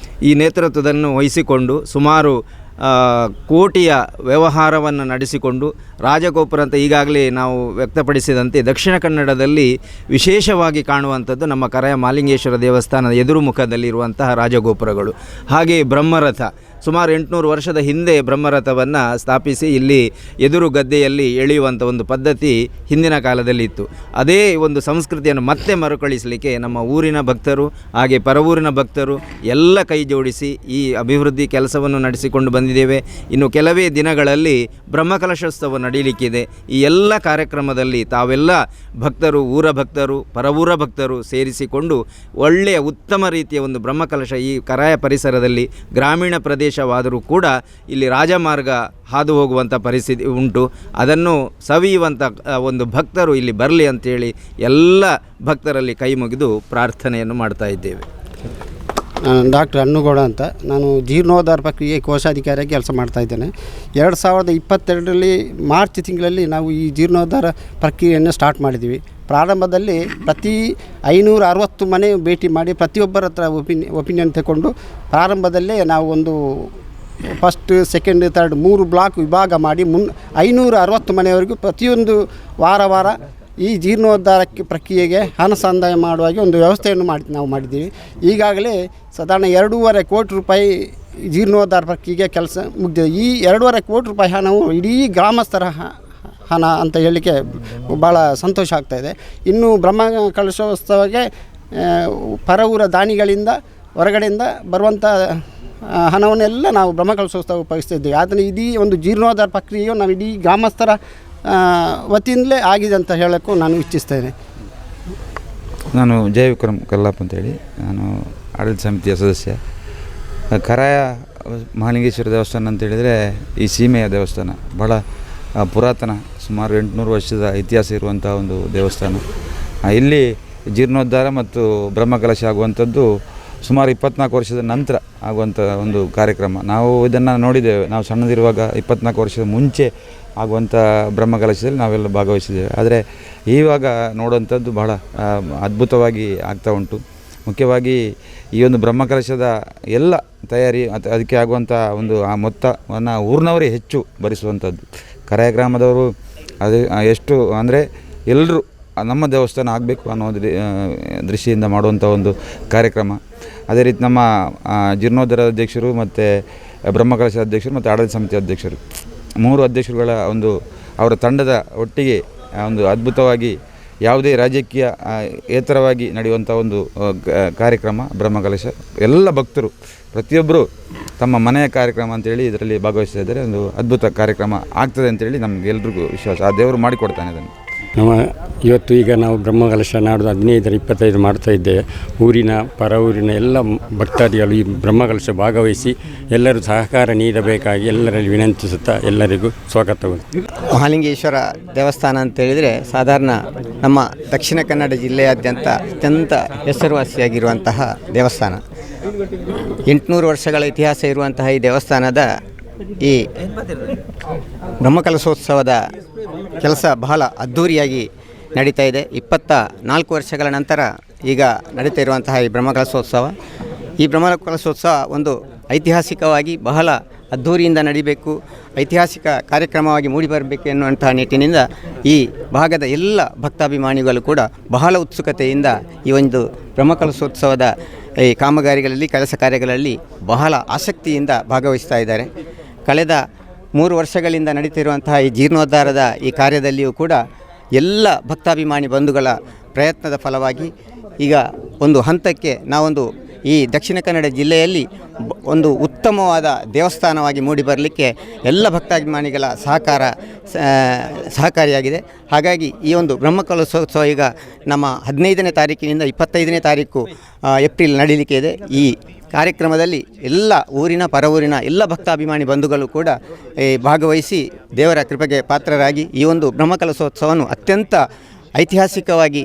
ಈ ನೇತೃತ್ವವನ್ನು ವಹಿಸಿಕೊಂಡು ಸುಮಾರು ಕೋಟಿಯ ವ್ಯವಹಾರವನ್ನು ನಡೆಸಿಕೊಂಡು ರಾಜಗೋಪುರ ಅಂತ ಈಗಾಗಲೇ ನಾವು ವ್ಯಕ್ತಪಡಿಸಿದಂತೆ ದಕ್ಷಿಣ ಕನ್ನಡದಲ್ಲಿ ವಿಶೇಷವಾಗಿ ಕಾಣುವಂಥದ್ದು ನಮ್ಮ ಕರಾಯ ಮಹಾಲಿಂಗೇಶ್ವರ ದೇವಸ್ಥಾನದ ಎದುರು ಮುಖದಲ್ಲಿರುವಂತಹ ರಾಜಗೋಪುರಗಳು. ಹಾಗೆ ಬ್ರಹ್ಮರಥ ಸುಮಾರು 800 ವರ್ಷದ ಹಿಂದೆ ಬ್ರಹ್ಮರಥವನ್ನು ಸ್ಥಾಪಿಸಿ ಇಲ್ಲಿ ಎದುರು ಗದ್ದೆಯಲ್ಲಿ ಎಳೆಯುವಂಥ ಒಂದು ಪದ್ಧತಿ ಹಿಂದಿನ ಕಾಲದಲ್ಲಿ ಇತ್ತು. ಅದೇ ಒಂದು ಸಂಸ್ಕೃತಿಯನ್ನು ಮತ್ತೆ ಮರುಕಳಿಸಲಿಕ್ಕೆ ನಮ್ಮ ಊರಿನ ಭಕ್ತರು ಹಾಗೆ ಪರವೂರಿನ ಭಕ್ತರು ಎಲ್ಲ ಕೈ ಜೋಡಿಸಿ ಈ ಅಭಿವೃದ್ಧಿ ಕೆಲಸವನ್ನು ನಡೆಸಿಕೊಂಡು ಬಂದಿದ್ದೇವೆ. ಇನ್ನು ಕೆಲವೇ ದಿನಗಳಲ್ಲಿ ಬ್ರಹ್ಮಕಲಶೋತ್ಸವ ನಡೆಯಲಿಕ್ಕಿದೆ. ಈ ಎಲ್ಲ ಕಾರ್ಯಕ್ರಮದಲ್ಲಿ ತಾವೆಲ್ಲ ಭಕ್ತರು, ಊರ ಭಕ್ತರು, ಪರವೂರ ಭಕ್ತರು ಸೇರಿಸಿಕೊಂಡು ಒಳ್ಳೆಯ ಉತ್ತಮ ರೀತಿಯ ಒಂದು ಬ್ರಹ್ಮಕಲಶ ಈ ಕರಾಯ ಪರಿಸರದಲ್ಲಿ ಗ್ರಾಮೀಣ ಪ್ರದೇಶವಾದರೂ ಕೂಡ ಇಲ್ಲಿ ರಾಜಮಾರ್ಗ ಹಾದು ಹೋಗುವಂಥ ಪರಿಸ್ಥಿತಿ ಉಂಟು. ಅದನ್ನು ಸವಿಯುವಂಥ ಒಂದು ಭಕ್ತರು ಇಲ್ಲಿ ಬರಲಿ ಅಂತೇಳಿ ಎಲ್ಲ ಭಕ್ತರಲ್ಲಿ ಕೈ ಮುಗಿದು ಪ್ರಾರ್ಥನೆಯನ್ನು ಮಾಡ್ತಾ ಇದ್ದೇವೆ. ಡಾಕ್ಟರ್ ಅನ್ನುಗೌಡ ಅಂತ, ನಾನು ಜೀರ್ಣೋದ್ಧಾರ ಪ್ರಕ್ರಿಯೆ ಕೋಶಾಧಿಕಾರಿಯಾಗಿ ಕೆಲಸ ಮಾಡ್ತಾಯಿದ್ದೇನೆ. 2022ರಲ್ಲಿ ಮಾರ್ಚ್ ತಿಂಗಳಲ್ಲಿ ನಾವು ಈ ಜೀರ್ಣೋದ್ಧಾರ ಪ್ರಕ್ರಿಯೆಯನ್ನು ಸ್ಟಾರ್ಟ್ ಮಾಡಿದ್ದೀವಿ. ಪ್ರಾರಂಭದಲ್ಲಿ ಪ್ರತಿ 560 ಮನೆ ಭೇಟಿ ಮಾಡಿ ಪ್ರತಿಯೊಬ್ಬರ ಹತ್ರ ಒಪಿನಿಯನ್ ತಗೊಂಡು ಪ್ರಾರಂಭದಲ್ಲೇ ನಾವು ಒಂದು ಫಸ್ಟ್, ಸೆಕೆಂಡ್, ಥರ್ಡ್ 3 ಬ್ಲಾಕ್ ವಿಭಾಗ ಮಾಡಿ 560 ಮನೆಯವರೆಗೂ ಪ್ರತಿಯೊಂದು ವಾರ ಈ ಜೀರ್ಣೋದ್ಧಾರಕ್ಕೆ ಪ್ರಕ್ರಿಯೆಗೆ ಹಣ ಸಂದಾಯ ಮಾಡುವಾಗೆ ಒಂದು ವ್ಯವಸ್ಥೆಯನ್ನು ನಾವು ಮಾಡಿದ್ದೀವಿ. ಈಗಾಗಲೇ ಸಾಧಾರಣ 2.5 ಕೋಟಿ ರೂಪಾಯಿ ಜೀರ್ಣೋದ್ಧಾರ ಪ್ರಕ್ರಿಯೆಗೆ ಕೆಲಸ ಮುಗಿದಿದೆ. ಈ 2.5 ಕೋಟಿ ರೂಪಾಯಿ ಹಣವು ಇಡೀ ಗ್ರಾಮಸ್ಥರ ಹಣ ಅಂತ ಹೇಳಲಿಕ್ಕೆ ಭಾಳ ಸಂತೋಷ ಆಗ್ತಾಯಿದೆ. ಇನ್ನು ಬ್ರಹ್ಮಕಲಶೋತ್ಸವಕ್ಕೆ ಪರವೂರ ದಾನಿಗಳಿಂದ ಹೊರಗಡೆಯಿಂದ ಬರುವಂಥ ಹಣವನ್ನೆಲ್ಲ ನಾವು ಬ್ರಹ್ಮಕಲಶೋತ್ಸವ ಉಪಯೋಗಿಸ್ತಿದ್ದೇವೆ. ಆದರೆ ಇಡೀ ಒಂದು ಜೀರ್ಣೋದ್ಧಾರ ಪ್ರಕ್ರಿಯೆಯು ನಾವು ಇಡೀ ಗ್ರಾಮಸ್ಥರ ವತಿಯಿಂದಲೇ ಆಗಿದೆ ಅಂತ ಹೇಳೋಕ್ಕೂ ನಾನು ಇಚ್ಛಿಸ್ತೇನೆ. ನಾನು ಜಯ ವಿಕ್ರಮ್ ಕಲ್ಲಾಪ್ ಅಂತೇಳಿ, ನಾನು ಆಡಳಿತ ಸಮಿತಿಯ ಸದಸ್ಯ. ಕರಾಯ ಮಹಾಲಿಂಗೇಶ್ವರ ದೇವಸ್ಥಾನ ಅಂತೇಳಿದರೆ ಈ ಸೀಮೆಯ ದೇವಸ್ಥಾನ, ಭಾಳ ಪುರಾತನ, ಸುಮಾರು 800 ವರ್ಷದ ಇತಿಹಾಸ ಇರುವಂಥ ಒಂದು ದೇವಸ್ಥಾನ. ಇಲ್ಲಿ ಜೀರ್ಣೋದ್ಧಾರ ಮತ್ತು ಬ್ರಹ್ಮಕಲಶ ಆಗುವಂಥದ್ದು ಸುಮಾರು 24 ವರ್ಷದ ನಂತರ ಆಗುವಂಥ ಒಂದು ಕಾರ್ಯಕ್ರಮ. ನಾವು ಇದನ್ನು ನೋಡಿದ್ದೇವೆ. ನಾವು ಸಣ್ಣದಿರುವಾಗ 24 ವರ್ಷದ ಮುಂಚೆ ಆಗುವಂಥ ಬ್ರಹ್ಮಕಲಶದಲ್ಲಿ ನಾವೆಲ್ಲ ಭಾಗವಹಿಸಿದ್ದೇವೆ. ಆದರೆ ಇವಾಗ ನೋಡುವಂಥದ್ದು ಬಹಳ ಅದ್ಭುತವಾಗಿ ಆಗ್ತಾ ಉಂಟು. ಮುಖ್ಯವಾಗಿ ಈ ಒಂದು ಬ್ರಹ್ಮಕಲಶದ ಎಲ್ಲ ತಯಾರಿ ಅದಕ್ಕೆ ಆಗುವಂಥ ಒಂದು ಆ ಮೊತ್ತವನ್ನು ಊರಿನವರೇ ಹೆಚ್ಚು ಭರಿಸುವಂಥದ್ದು. ಕರಾಯ ಗ್ರಾಮದವರು ಅದು ಎಷ್ಟು ಅಂದರೆ ಎಲ್ಲರೂ ನಮ್ಮ ದೇವಸ್ಥಾನ ಆಗಬೇಕು ಅನ್ನೋ ದೃಷ್ಟಿಯಿಂದ ಮಾಡುವಂಥ ಒಂದು ಕಾರ್ಯಕ್ರಮ. ಅದೇ ರೀತಿ ನಮ್ಮ ಜೀರ್ಣೋದ್ಧಾರ ಅಧ್ಯಕ್ಷರು ಮತ್ತು ಬ್ರಹ್ಮಕಲಶ ಅಧ್ಯಕ್ಷರು ಮತ್ತು ಆಡಳಿತ ಸಮಿತಿ ಅಧ್ಯಕ್ಷರು 3 ಅಧ್ಯಕ್ಷರುಗಳ ಒಂದು ಅವರ ತಂಡದ ಒಟ್ಟಿಗೆ ಒಂದು ಅದ್ಭುತವಾಗಿ ಯಾವುದೇ ರಾಜಕೀಯ ಏತರವಾಗಿ ನಡೆಯುವಂಥ ಒಂದು ಕಾರ್ಯಕ್ರಮ ಬ್ರಹ್ಮಕಲಶ. ಎಲ್ಲ ಭಕ್ತರು ಪ್ರತಿಯೊಬ್ಬರು ತಮ್ಮ ಮನೆಯ ಕಾರ್ಯಕ್ರಮ ಅಂತೇಳಿ ಇದರಲ್ಲಿ ಭಾಗವಹಿಸ್ತಾ ಇದ್ದಾರೆ. ಒಂದು ಅದ್ಭುತ ಕಾರ್ಯಕ್ರಮ ಆಗ್ತದೆ ಅಂತೇಳಿ ನಮ್ಗೆ ಎಲ್ರಿಗೂ ವಿಶ್ವಾಸ. ಆ ದೇವರು ಮಾಡಿಕೊಡ್ತಾನೆ ಅದನ್ನು. ಇವತ್ತು ಈಗ ನಾವು ಬ್ರಹ್ಮಕಲಶ ನಾಡ್ದು 15-25 ಮಾಡ್ತಾ ಇದ್ದೇವೆ. ಊರಿನ ಪರವೂರಿನ ಎಲ್ಲ ಭಕ್ತಾದಿಗಳು ಈ ಬ್ರಹ್ಮಕಲಶ ಭಾಗವಹಿಸಿ ಎಲ್ಲರೂ ಸಹಕಾರ ನೀಡಬೇಕಾಗಿ ಎಲ್ಲರಲ್ಲಿ ವಿನಂತಿಸುತ್ತಾ ಎಲ್ಲರಿಗೂ ಸ್ವಾಗತವನ್ನು. ಮಹಾಲಿಂಗೇಶ್ವರ ದೇವಸ್ಥಾನ ಅಂತೇಳಿದರೆ ಸಾಧಾರಣ ನಮ್ಮ ದಕ್ಷಿಣ ಕನ್ನಡ ಜಿಲ್ಲೆಯಾದ್ಯಂತ ಅತ್ಯಂತ ಹೆಸರುವಾಸಿಯಾಗಿರುವಂತಹ ದೇವಸ್ಥಾನ. 800 ವರ್ಷಗಳ ಇತಿಹಾಸ ಇರುವಂತಹ ಈ ದೇವಸ್ಥಾನದ ಈ ಬ್ರಹ್ಮಕಲಶೋತ್ಸವದ ಕೆಲಸ ಬಹಳ ಅದ್ಧೂರಿಯಾಗಿ ನಡೀತಾ ಇದೆ. 24 ವರ್ಷಗಳ ನಂತರ ಈಗ ನಡೀತಾ ಇರುವಂತಹ ಈ ಬ್ರಹ್ಮಕಲಶೋತ್ಸವ, ಈ ಬ್ರಹ್ಮಕಲಶೋತ್ಸವ ಒಂದು ಐತಿಹಾಸಿಕವಾಗಿ ಬಹಳ ಅದ್ಧೂರಿಯಿಂದ ನಡಿಬೇಕು, ಐತಿಹಾಸಿಕ ಕಾರ್ಯಕ್ರಮವಾಗಿ ಮೂಡಿಬರಬೇಕು ಎನ್ನುವಂತಹ ನಿಟ್ಟಿನಿಂದ ಈ ಭಾಗದ ಎಲ್ಲ ಭಕ್ತಾಭಿಮಾನಿಗಳು ಕೂಡ ಬಹಳ ಉತ್ಸುಕತೆಯಿಂದ ಈ ಒಂದು ಬ್ರಹ್ಮಕಲಶೋತ್ಸವದ ಈ ಕಾಮಗಾರಿಗಳಲ್ಲಿ ಕೆಲಸ ಕಾರ್ಯಗಳಲ್ಲಿ ಬಹಳ ಆಸಕ್ತಿಯಿಂದ ಭಾಗವಹಿಸ್ತಾ ಇದ್ದಾರೆ. ಕಳೆದ 3 ವರ್ಷಗಳಿಂದ ನಡೀತಿರುವಂತಹ ಈ ಜೀರ್ಣೋದ್ಧಾರದ ಈ ಕಾರ್ಯದಲ್ಲಿಯೂ ಕೂಡ ಎಲ್ಲ ಭಕ್ತಾಭಿಮಾನಿ ಬಂಧುಗಳ ಪ್ರಯತ್ನದ ಫಲವಾಗಿ ಈಗ ಒಂದು ಹಂತಕ್ಕೆ ನಾವೊಂದು ಈ ದಕ್ಷಿಣ ಕನ್ನಡ ಜಿಲ್ಲೆಯಲ್ಲಿ ಒಂದು ಉತ್ತಮವಾದ ದೇವಸ್ಥಾನವಾಗಿ ಮೂಡಿಬರಲಿಕ್ಕೆ ಎಲ್ಲ ಭಕ್ತಾಭಿಮಾನಿಗಳ ಸಹಕಾರಿಯಾಗಿದೆ. ಹಾಗಾಗಿ ಈ ಒಂದು ಬ್ರಹ್ಮಕಲಶೋತ್ಸವ ಈಗ ನಮ್ಮ 15ನೇ ತಾರೀಕಿನಿಂದ 25ನೇ ತಾರೀಕು ಏಪ್ರಿಲ್ ನಡೀಲಿಕ್ಕೆ ಇದೆ. ಈ ಕಾರ್ಯಕ್ರಮದಲ್ಲಿ ಎಲ್ಲ ಊರಿನ ಪರವೂರಿನ ಎಲ್ಲ ಭಕ್ತಾಭಿಮಾನಿ ಬಂಧುಗಳು ಕೂಡ ಭಾಗವಹಿಸಿ ದೇವರ ಕೃಪೆಗೆ ಪಾತ್ರರಾಗಿ ಈ ಒಂದು ಬ್ರಹ್ಮಕಲಶೋತ್ಸವವನ್ನು ಅತ್ಯಂತ ಐತಿಹಾಸಿಕವಾಗಿ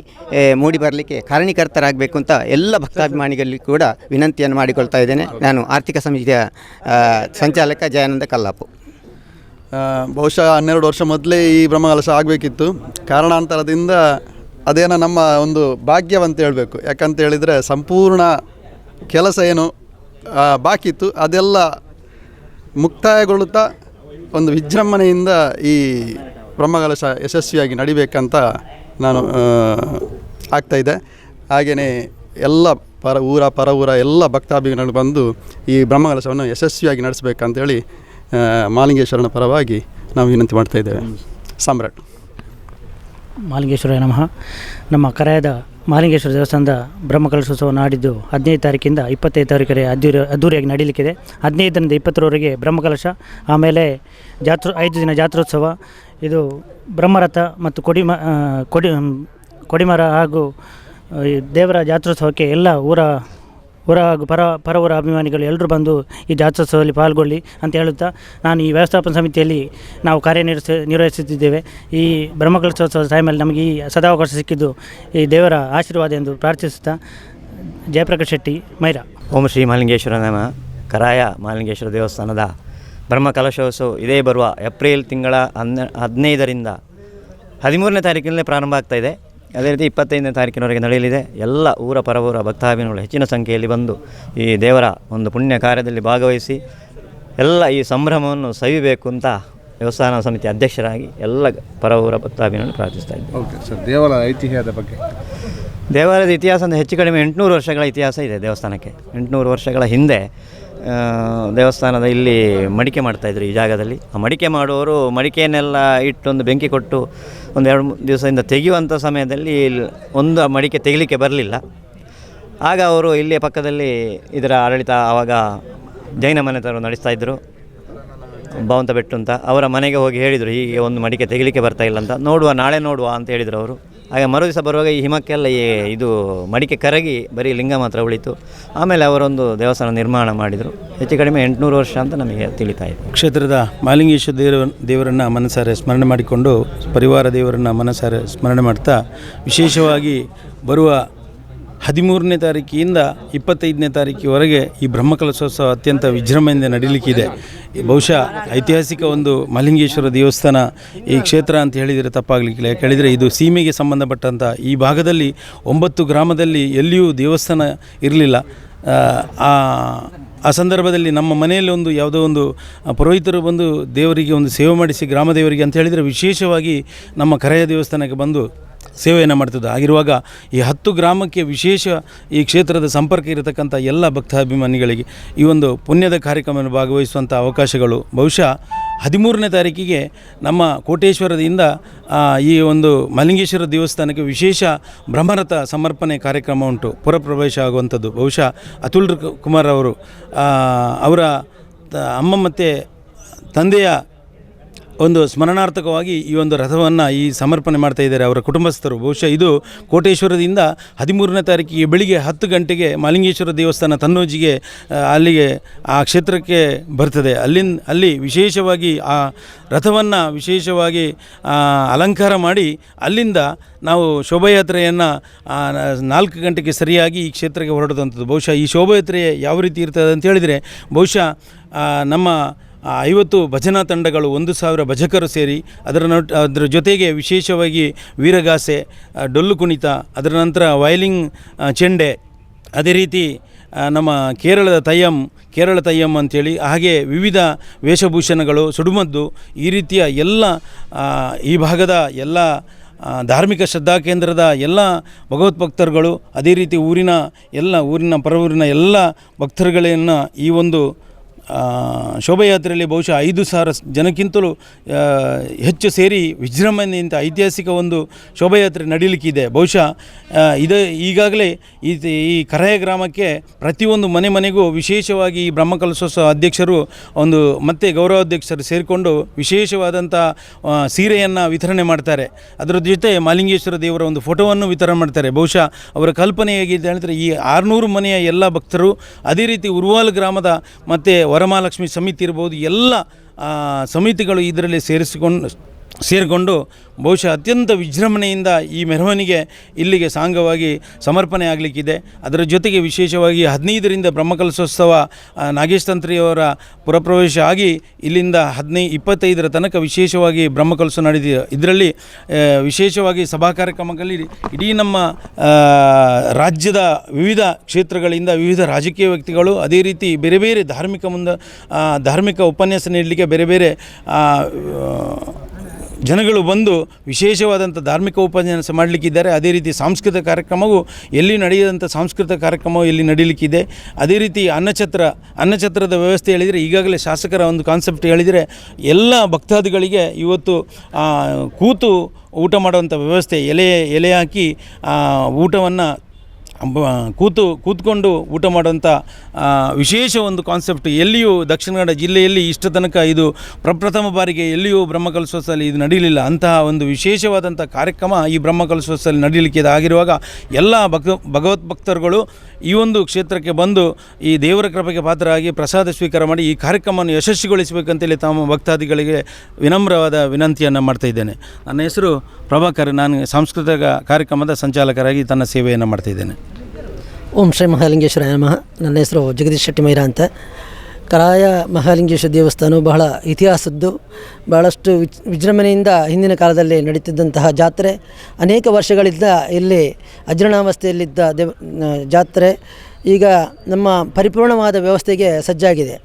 ಮೂಡಿಬರಲಿಕ್ಕೆ ಕಾರಣೀಕರ್ತರಾಗಬೇಕು ಅಂತ ಎಲ್ಲ ಭಕ್ತಾಭಿಮಾನಿಗಳಿಗೆ ಕೂಡ ವಿನಂತಿಯನ್ನು ಮಾಡಿಕೊಳ್ತಾ ಇದ್ದೇನೆ. ನಾನು ಆರ್ಥಿಕ ಸಮಿತಿಯ ಸಂಚಾಲಕ ಜಯಾನಂದ ಕಲ್ಲಾಪು. ಬಹುಶಃ 12 ವರ್ಷ ಮೊದಲೇ ಈ ಬ್ರಹ್ಮಕಲಶ ಆಗಬೇಕಿತ್ತು. ಕಾರಣಾಂತರದಿಂದ ಅದೇನೋ ನಮ್ಮ ಒಂದು ಭಾಗ್ಯವಂತ ಹೇಳಬೇಕು. ಯಾಕಂತ ಹೇಳಿದರೆ ಸಂಪೂರ್ಣ ಕೆಲಸ ಏನು ಬಾಕಿ ಇತ್ತು ಅದೆಲ್ಲ ಮುಕ್ತಾಯಗೊಳ್ಳುತ್ತಾ ಒಂದು ವಿಜೃಂಭಣೆಯಿಂದ ಈ ಬ್ರಹ್ಮಕಲಶ ಯಶಸ್ವಿಯಾಗಿ ನಡಿಬೇಕಂತ ನಾನು ಆಗ್ತಾಯಿದ್ದೆ. ಹಾಗೆಯೇ ಎಲ್ಲ ಪರ ಊರ ಎಲ್ಲ ಭಕ್ತಾಭಿಮಾನಿಗಳು ಬಂದು ಈ ಬ್ರಹ್ಮಕಲಶವನ್ನು ಯಶಸ್ವಿಯಾಗಿ ನಡೆಸಬೇಕಂತೇಳಿ ಮಾಲಿಂಗೇಶ್ವರನ ಪರವಾಗಿ ನಾವು ವಿನಂತಿ ಮಾಡ್ತಾಯಿದ್ದೇವೆ. ಸಾಮ್ರಾಟ್ ಮಾಲಿಂಗೇಶ್ವರ ನಮಃ. ನಮ್ಮ ಕರಾಯದ ಮಾಲಿಂಗೇಶ್ವರ ದೇವಸ್ಥಾನದ ಬ್ರಹ್ಮಕಲಶೋತ್ಸವ ನಾಡಿದ್ದು 15 ತಾರೀಕಿಂದ 25 ತಾರೀಕರೆ ಅದ್ದೂರಿಯಾಗಿ ನಡೀಲಿಕ್ಕಿದೆ. 15ರಿಂದ 20ರವರೆಗೆ ಬ್ರಹ್ಮಕಲಶ, ಆಮೇಲೆ 5 ದಿನ ಜಾತ್ರೋತ್ಸವ. ಇದು ಬ್ರಹ್ಮರಥ ಮತ್ತು ಕೊಡಿಮರ ಹಾಗೂ ದೇವರ ಜಾತ್ರೋತ್ಸವಕ್ಕೆ ಎಲ್ಲ ಊರ ಹಾಗೂ ಪರವೂರ ಅಭಿಮಾನಿಗಳು ಎಲ್ಲರೂ ಬಂದು ಈ ಜಾತ್ರೋತ್ಸವದಲ್ಲಿ ಪಾಲ್ಗೊಳ್ಳಿ ಅಂತ ಹೇಳುತ್ತಾ, ನಾನು ಈ ವ್ಯವಸ್ಥಾಪನಾ ಸಮಿತಿಯಲ್ಲಿ ನಾವು ನಿರ್ವಹಿಸುತ್ತಿದ್ದೇವೆ. ಈ ಬ್ರಹ್ಮಕಲಶೋತ್ಸವದ ಟೈಮಲ್ಲಿ ನಮಗೆ ಈ ಸದಾವಕಾಶ ಸಿಕ್ಕಿದ್ದು ಈ ದೇವರ ಆಶೀರ್ವಾದ ಎಂದು ಪ್ರಾರ್ಥಿಸುತ್ತಾ, ಜಯಪ್ರಕಾಶ್ ಶೆಟ್ಟಿ, ಮೈರಾ. ಓಂ ಶ್ರೀ ಮಾಲಿಂಗೇಶ್ವರ ನಮಃ. ಕರಾಯ ಮಾಲಿಂಗೇಶ್ವರ ದೇವಸ್ಥಾನದ ಬ್ರಹ್ಮಕಲಶೋತ್ಸವ ಇದೇ ಬರುವ ಏಪ್ರಿಲ್ ತಿಂಗಳ 15ರಿಂದ 13ನೇ ತಾರೀಕಿನಲ್ಲೇ ಪ್ರಾರಂಭ ಆಗ್ತಾಯಿದೆ. ಅದೇ ರೀತಿ 25ನೇ ತಾರೀಕಿನವರೆಗೆ ನಡೆಯಲಿದೆ. ಎಲ್ಲ ಊರ ಪರವೂರ ಭಕ್ತಾಭಿಮಾನಿಗಳು ಹೆಚ್ಚಿನ ಸಂಖ್ಯೆಯಲ್ಲಿ ಬಂದು ಈ ದೇವರ ಒಂದು ಪುಣ್ಯ ಕಾರ್ಯದಲ್ಲಿ ಭಾಗವಹಿಸಿ ಎಲ್ಲ ಈ ಸಂಭ್ರಮವನ್ನು ಸವಿಬೇಕು ಅಂತ ದೇವಸ್ಥಾನ ಸಮಿತಿ ಅಧ್ಯಕ್ಷರಾಗಿ ಎಲ್ಲ ಪರವೂರ ಭಕ್ತಾಭಿಮಾನಿಗಳು ಪ್ರಾರ್ಥಿಸ್ತಾ ಇದ್ದಾರೆ. ಓಕೆ ಸರ್, ದೇವರ ಐತಿಹ್ಯದ ಬಗ್ಗೆ ದೇವಾಲಯದ ಇತಿಹಾಸ ಅಂದರೆ ಹೆಚ್ಚು ಕಡಿಮೆ 800 ವರ್ಷಗಳ ಇತಿಹಾಸ ಇದೆ ದೇವಸ್ಥಾನಕ್ಕೆ. 800 ವರ್ಷಗಳ ಹಿಂದೆ ದೇವಸ್ಥಾನದ ಇಲ್ಲಿ ಮಡಿಕೆ ಮಾಡ್ತಾಯಿದ್ರು ಈ ಜಾಗದಲ್ಲಿ. ಆ ಮಡಿಕೆ ಮಾಡುವವರು ಮಡಿಕೆಯನ್ನೆಲ್ಲ ಇಟ್ಟೊಂದು ಬೆಂಕಿ ಕೊಟ್ಟು 1-2 ದಿವಸದಿಂದ ತೆಗೆಯುವಂಥ ಸಮಯದಲ್ಲಿ ಒಂದು ಮಡಿಕೆ ತೆಗಿಲಿಕ್ಕೆ ಬರಲಿಲ್ಲ. ಆಗ ಅವರು ಇಲ್ಲಿಯ ಪಕ್ಕದಲ್ಲಿ ಇದರ ಆಡಳಿತ ಆವಾಗ ಜೈನ ಮನೆತವರು ನಡೆಸ್ತಾಯಿದ್ರು, ಭಾವಂತ ಬೆಟ್ಟು ಅಂತ. ಅವರ ಮನೆಗೆ ಹೋಗಿ ಹೇಳಿದರು, ಹೀಗೆ ಒಂದು ಮಡಿಕೆ ತೆಗಿಲಿಕ್ಕೆ ಬರ್ತಾಯಿಲ್ಲ ಅಂತ. ನಾಳೆ ನೋಡುವ ಅಂತ ಹೇಳಿದರು ಅವರು. ಹಾಗೆ ಮರುದಿವಸ ಬರುವಾಗ ಈ ಹಿಮಕ್ಕೆಲ್ಲ ಇದು ಮಡಿಕೆ ಕರಗಿ ಬರೀ ಲಿಂಗ ಮಾತ್ರ ಉಳಿತು. ಆಮೇಲೆ ಅವರೊಂದು ದೇವಸ್ಥಾನ ನಿರ್ಮಾಣ ಮಾಡಿದರು. ಹೆಚ್ಚು ಕಡಿಮೆ 800 ವರ್ಷ ಅಂತ ನಮಗೆ ತಿಳಿತಾ ಇದೆ. ಕ್ಷೇತ್ರದ ಮಾಲಿಂಗೇಶ್ವರ ದೇವರನ್ನು ಮನಸಾರೆ ಸ್ಮರಣೆ ಮಾಡಿಕೊಂಡು, ಪರಿವಾರ ದೇವರನ್ನು ಮನಸಾರೆ ಸ್ಮರಣೆ ಮಾಡ್ತಾ, ವಿಶೇಷವಾಗಿ ಬರುವ 13ನೇ ತಾರೀಕಿಂದ 25ನೇ ತಾರೀಕಿವರೆಗೆ ಈ ಬ್ರಹ್ಮಕಲಶೋತ್ಸವ ಅತ್ಯಂತ ವಿಜೃಂಭಣೆಯಿಂದ ನಡೀಲಿಕ್ಕಿದೆ. ಬಹುಶಃ ಐತಿಹಾಸಿಕ ಒಂದು ಮಾಲಿಂಗೇಶ್ವರ ದೇವಸ್ಥಾನ ಈ ಕ್ಷೇತ್ರ ಅಂತ ಹೇಳಿದರೆ ತಪ್ಪಾಗಲಿಕ್ಕಿಲ್ಲ. ಯಾಕೆ ಹೇಳಿದರೆ ಇದು ಸೀಮೆಗೆ ಸಂಬಂಧಪಟ್ಟಂಥ ಈ ಭಾಗದಲ್ಲಿ 9 ಗ್ರಾಮದಲ್ಲಿ ಎಲ್ಲಿಯೂ ದೇವಸ್ಥಾನ ಇರಲಿಲ್ಲ. ಆ ಸಂದರ್ಭದಲ್ಲಿ ನಮ್ಮ ಮನೆಯಲ್ಲಿ ಯಾವುದೋ ಒಂದು ಪುರೋಹಿತರು ಬಂದು ದೇವರಿಗೆ ಒಂದು ಸೇವೆ ಮಾಡಿಸಿ, ಗ್ರಾಮ ದೇವರಿಗೆ ಅಂತ ಹೇಳಿದರೆ ವಿಶೇಷವಾಗಿ ನಮ್ಮ ಕರಾಯ ದೇವಸ್ಥಾನಕ್ಕೆ ಬಂದು ಸೇವೆಯನ್ನು ಮಾಡ್ತಿದ್ದು. ಆಗಿರುವಾಗ ಈ 10 ಗ್ರಾಮಕ್ಕೆ ವಿಶೇಷ ಈ ಕ್ಷೇತ್ರದ ಸಂಪರ್ಕ ಇರತಕ್ಕಂಥ ಎಲ್ಲ ಭಕ್ತಾಭಿಮಾನಿಗಳಿಗೆ ಈ ಒಂದು ಪುಣ್ಯದ ಕಾರ್ಯಕ್ರಮವನ್ನು ಭಾಗವಹಿಸುವಂಥ ಅವಕಾಶಗಳು ಬಹುಶಃ 13ನೇ ತಾರೀಕಿಗೆ ನಮ್ಮ ಕೋಟೇಶ್ವರದಿಂದ ಈ ಒಂದು ಮಾಲಿಂಗೇಶ್ವರ ದೇವಸ್ಥಾನಕ್ಕೆ ವಿಶೇಷ ಬ್ರಹ್ಮರಥ ಸಮರ್ಪಣೆ ಕಾರ್ಯಕ್ರಮ ಉಂಟು, ಪುರಪ್ರವೇಶ ಆಗುವಂಥದ್ದು. ಬಹುಶಃ ಅತುಲ್ ಕುಮಾರ್ ಅವರು ಅವರ ಅಮ್ಮ ಮತ್ತು ತಂದೆಯ ಒಂದು ಸ್ಮರಣಾರ್ಥಕವಾಗಿ ಈ ಒಂದು ರಥವನ್ನು ಸಮರ್ಪಣೆ ಮಾಡ್ತಾ ಇದ್ದಾರೆ ಅವರ ಕುಟುಂಬಸ್ಥರು. ಬಹುಶಃ ಇದು ಕೋಟೇಶ್ವರದಿಂದ 13ನೇ ತಾರೀಕಿಗೆ ಬೆಳಿಗ್ಗೆ 10 ಗಂಟೆಗೆ ಮಾಲಿಂಗೇಶ್ವರ ದೇವಸ್ಥಾನ ತನ್ನೋಜಿಗೆ ಅಲ್ಲಿಗೆ ಆ ಕ್ಷೇತ್ರಕ್ಕೆ ಬರ್ತದೆ. ಅಲ್ಲಿ ವಿಶೇಷವಾಗಿ ಆ ರಥವನ್ನು ವಿಶೇಷವಾಗಿ ಅಲಂಕಾರ ಮಾಡಿ ಅಲ್ಲಿಂದ ನಾವು ಶೋಭಾಯಾತ್ರೆಯನ್ನು 4 ಗಂಟೆಗೆ ಸರಿಯಾಗಿ ಈ ಕ್ಷೇತ್ರಕ್ಕೆ ಹೊರಡುವಂಥದ್ದು. ಬಹುಶಃ ಈ ಶೋಭಾಯಾತ್ರೆ ಯಾವ ರೀತಿ ಇರ್ತದೆ ಅಂತ ಹೇಳಿದರೆ, ಬಹುಶಃ ನಮ್ಮ 50 ಭಜನಾ ತಂಡಗಳು, 1000 ಭಜಕರು ಸೇರಿ ಅದರ ಜೊತೆಗೆ ವಿಶೇಷವಾಗಿ ವೀರಗಾಸೆ, ಡೊಳ್ಳು ಕುಣಿತ, ಅದರ ನಂತರ ವಯಲಿನ್, ಚೆಂಡೆ, ಅದೇ ರೀತಿ ನಮ್ಮ ಕೇರಳ ತಯ್ಯಂ ಅಂಥೇಳಿ, ಹಾಗೆ ವಿವಿಧ ವೇಷಭೂಷಣಗಳು, ಸುಡುಮದ್ದು, ಈ ರೀತಿಯ ಎಲ್ಲ ಈ ಭಾಗದ ಎಲ್ಲ ಧಾರ್ಮಿಕ ಶ್ರದ್ಧಾ ಕೇಂದ್ರದ ಎಲ್ಲ ಭಗವದ್ಭಕ್ತರುಗಳು, ಅದೇ ರೀತಿ ಊರಿನ ಪರವೂರಿನ ಎಲ್ಲ ಭಕ್ತರುಗಳನ್ನು ಈ ಒಂದು ಶೋಭಾಯಾತ್ರೆಯಲ್ಲಿ ಬಹುಶಃ 5,000 ಜನಕ್ಕಿಂತಲೂ ಹೆಚ್ಚು ಸೇರಿ ವಿಜೃಂಭಣೆಯಿಂದ ಐತಿಹಾಸಿಕ ಒಂದು ಶೋಭಾಯಾತ್ರೆ ನಡೀಲಿಕ್ಕಿದೆ. ಬಹುಶಃ ಈಗಾಗಲೇ ಈ ಕರಾಯ ಗ್ರಾಮಕ್ಕೆ ಪ್ರತಿಯೊಂದು ಮನೆಗೂ ವಿಶೇಷವಾಗಿ ಈ ಬ್ರಹ್ಮಕಲಶೋತ್ಸವ ಅಧ್ಯಕ್ಷರು ಮತ್ತೆ ಗೌರವಾಧ್ಯಕ್ಷರು ಸೇರಿಕೊಂಡು ವಿಶೇಷವಾದಂಥ ಸೀರೆಯನ್ನು ವಿತರಣೆ ಮಾಡ್ತಾರೆ. ಅದರ ಜೊತೆ ಮಾಲಿಂಗೇಶ್ವರ ದೇವರ ಒಂದು ಫೋಟೋವನ್ನು ವಿತರಣೆ ಮಾಡ್ತಾರೆ. ಬಹುಶಃ ಅವರ ಕಲ್ಪನೆ ಹೇಗಿದೆ ಹೇಳಿದ್ರೆ ಈ 600 ಮನೆಯ ಎಲ್ಲ ಭಕ್ತರು, ಅದೇ ರೀತಿ ಉರ್ವಾಲ್ ಗ್ರಾಮದ ಮತ್ತು ವರಮಹಾಲಕ್ಷ್ಮಿ ಸಮಿತಿ ಇರ್ಬೋದು, ಎಲ್ಲ ಸಮಿತಿಗಳು ಇದರಲ್ಲಿ ಸೇರಿಕೊಂಡು ಬಹುಶಃ ಅತ್ಯಂತ ವಿಜೃಂಭಣೆಯಿಂದ ಈ ಮೆರವಣಿಗೆ ಇಲ್ಲಿಗೆ ಸಾಂಗವಾಗಿ ಸಮರ್ಪಣೆ ಆಗಲಿಕ್ಕಿದೆ. ಅದರ ಜೊತೆಗೆ ವಿಶೇಷವಾಗಿ 15ರಿಂದ ಬ್ರಹ್ಮಕಲಶೋತ್ಸವ ನಾಗೇಶ್ ತಂತ್ರಿಯವರ ಪುರಪ್ರವೇಶ ಆಗಿ ಇಲ್ಲಿಂದ 25ರ ತನಕ ವಿಶೇಷವಾಗಿ ಬ್ರಹ್ಮಕಲಶ ನಡೆದಿದೆ. ಇದರಲ್ಲಿ ವಿಶೇಷವಾಗಿ ಸಭಾ ಕಾರ್ಯಕ್ರಮಗಳಲ್ಲಿ ಇಡೀ ನಮ್ಮ ರಾಜ್ಯದ ವಿವಿಧ ಕ್ಷೇತ್ರಗಳಿಂದ ವಿವಿಧ ರಾಜಕೀಯ ವ್ಯಕ್ತಿಗಳು, ಅದೇ ರೀತಿ ಬೇರೆ ಬೇರೆ ಧಾರ್ಮಿಕ ಉಪನ್ಯಾಸ ನೀಡಲಿಕ್ಕೆ ಬೇರೆ ಬೇರೆ ಜನಗಳು ಬಂದು ವಿಶೇಷವಾದಂಥ ಧಾರ್ಮಿಕ ಉಪನ್ಯಾಸ ಮಾಡಲಿಕ್ಕಿದ್ದಾರೆ. ಅದೇ ರೀತಿ ಸಾಂಸ್ಕೃತಿಕ ಕಾರ್ಯಕ್ರಮವು ಎಲ್ಲಿ ನಡೆಯದಂಥ ಸಾಂಸ್ಕೃತಿಕ ಕಾರ್ಯಕ್ರಮವು ಇಲ್ಲಿ ನಡೀಲಿಕ್ಕಿದೆ. ಅದೇ ರೀತಿ ಅನ್ನಛತ್ರದ ವ್ಯವಸ್ಥೆ ಹೇಳಿದರೆ, ಈಗಾಗಲೇ ಶಾಸಕರ ಒಂದು ಕಾನ್ಸೆಪ್ಟ್ ಹೇಳಿದರೆ ಎಲ್ಲ ಭಕ್ತಾದಿಗಳಿಗೆ ಇವತ್ತು ಕೂತು ಊಟ ಮಾಡುವಂಥ ವ್ಯವಸ್ಥೆ, ಎಲೆ ಹಾಕಿ ಊಟವನ್ನು ಕೂತ್ಕೊಂಡು ಊಟ ಮಾಡುವಂಥ ವಿಶೇಷ ಒಂದು ಕಾನ್ಸೆಪ್ಟ್ ಎಲ್ಲಿಯೂ ದಕ್ಷಿಣ ಕನ್ನಡ ಜಿಲ್ಲೆಯಲ್ಲಿ ಇಷ್ಟ ತನಕ ಇದು ಪ್ರಪ್ರಥಮ ಬಾರಿಗೆ ಎಲ್ಲಿಯೂ ಬ್ರಹ್ಮಕಲಶೋತ್ಸವದಲ್ಲಿ ಇದು ನಡೀಲಿಲ್ಲ. ಅಂತಹ ಒಂದು ವಿಶೇಷವಾದಂಥ ಕಾರ್ಯಕ್ರಮ ಈ ಬ್ರಹ್ಮಕಲಶೋತ್ಸವದಲ್ಲಿ ನಡೀಲಿಕ್ಕೆ ಆಗಿರುವಾಗ ಎಲ್ಲ ಭಗವದ್ಭಕ್ತರುಗಳು ಈ ಒಂದು ಕ್ಷೇತ್ರಕ್ಕೆ ಬಂದು ಈ ದೇವರ ಕೃಪೆಗೆ ಪಾತ್ರರಾಗಿ ಪ್ರಸಾದ ಸ್ವೀಕಾರ ಮಾಡಿ ಈ ಕಾರ್ಯಕ್ರಮವನ್ನು ಯಶಸ್ವಿಗೊಳಿಸಬೇಕಂತೇಳಿ ತಮ್ಮ ಭಕ್ತಾದಿಗಳಿಗೆ ವಿನಮ್ರವಾದ ವಿನಂತಿಯನ್ನು ಮಾಡ್ತಾಯಿದ್ದೇನೆ. ನನ್ನ ಹೆಸರು ಪ್ರಭಾಕರ್, ನಾನು ಸಾಂಸ್ಕೃತಿಕ ಕಾರ್ಯಕ್ರಮದ ಸಂಚಾಲಕರಾಗಿ ತನ್ನ ಸೇವೆಯನ್ನು ಮಾಡ್ತಾಯಿದ್ದೇನೆ. ಓಂ ಶ್ರೀ ಮಹಾಲಿಂಗೇಶ್ವರ ನಮಃ. ನನ್ನ ಹೆಸರು ಜಗದೀಶ್ ಶೆಟ್ಟಿ ಮೈರಾ ಅಂತ. ಕರಾಯ ಮಹಾಲಿಂಗೇಶ್ವರ ದೇವಸ್ಥಾನ ಬಹಳ ಇತಿಹಾಸದ್ದು, ಬಹಳಷ್ಟು ವಿಜೃಂಭಣೆಯಿಂದ ಹಿಂದಿನ ಕಾಲದಲ್ಲಿ ನಡೀತಿದ್ದಂತಹ ಜಾತ್ರೆ. ಅನೇಕ ವರ್ಷಗಳಿಂದ ಇಲ್ಲಿ ಅಜೀರ್ಣಾವಸ್ಥೆಯಲ್ಲಿದ್ದ ಜಾತ್ರೆ ಈಗ ನಮ್ಮ ಪರಿಪೂರ್ಣವಾದ ವ್ಯವಸ್ಥೆಗೆ ಸಜ್ಜಾಗಿದೆ.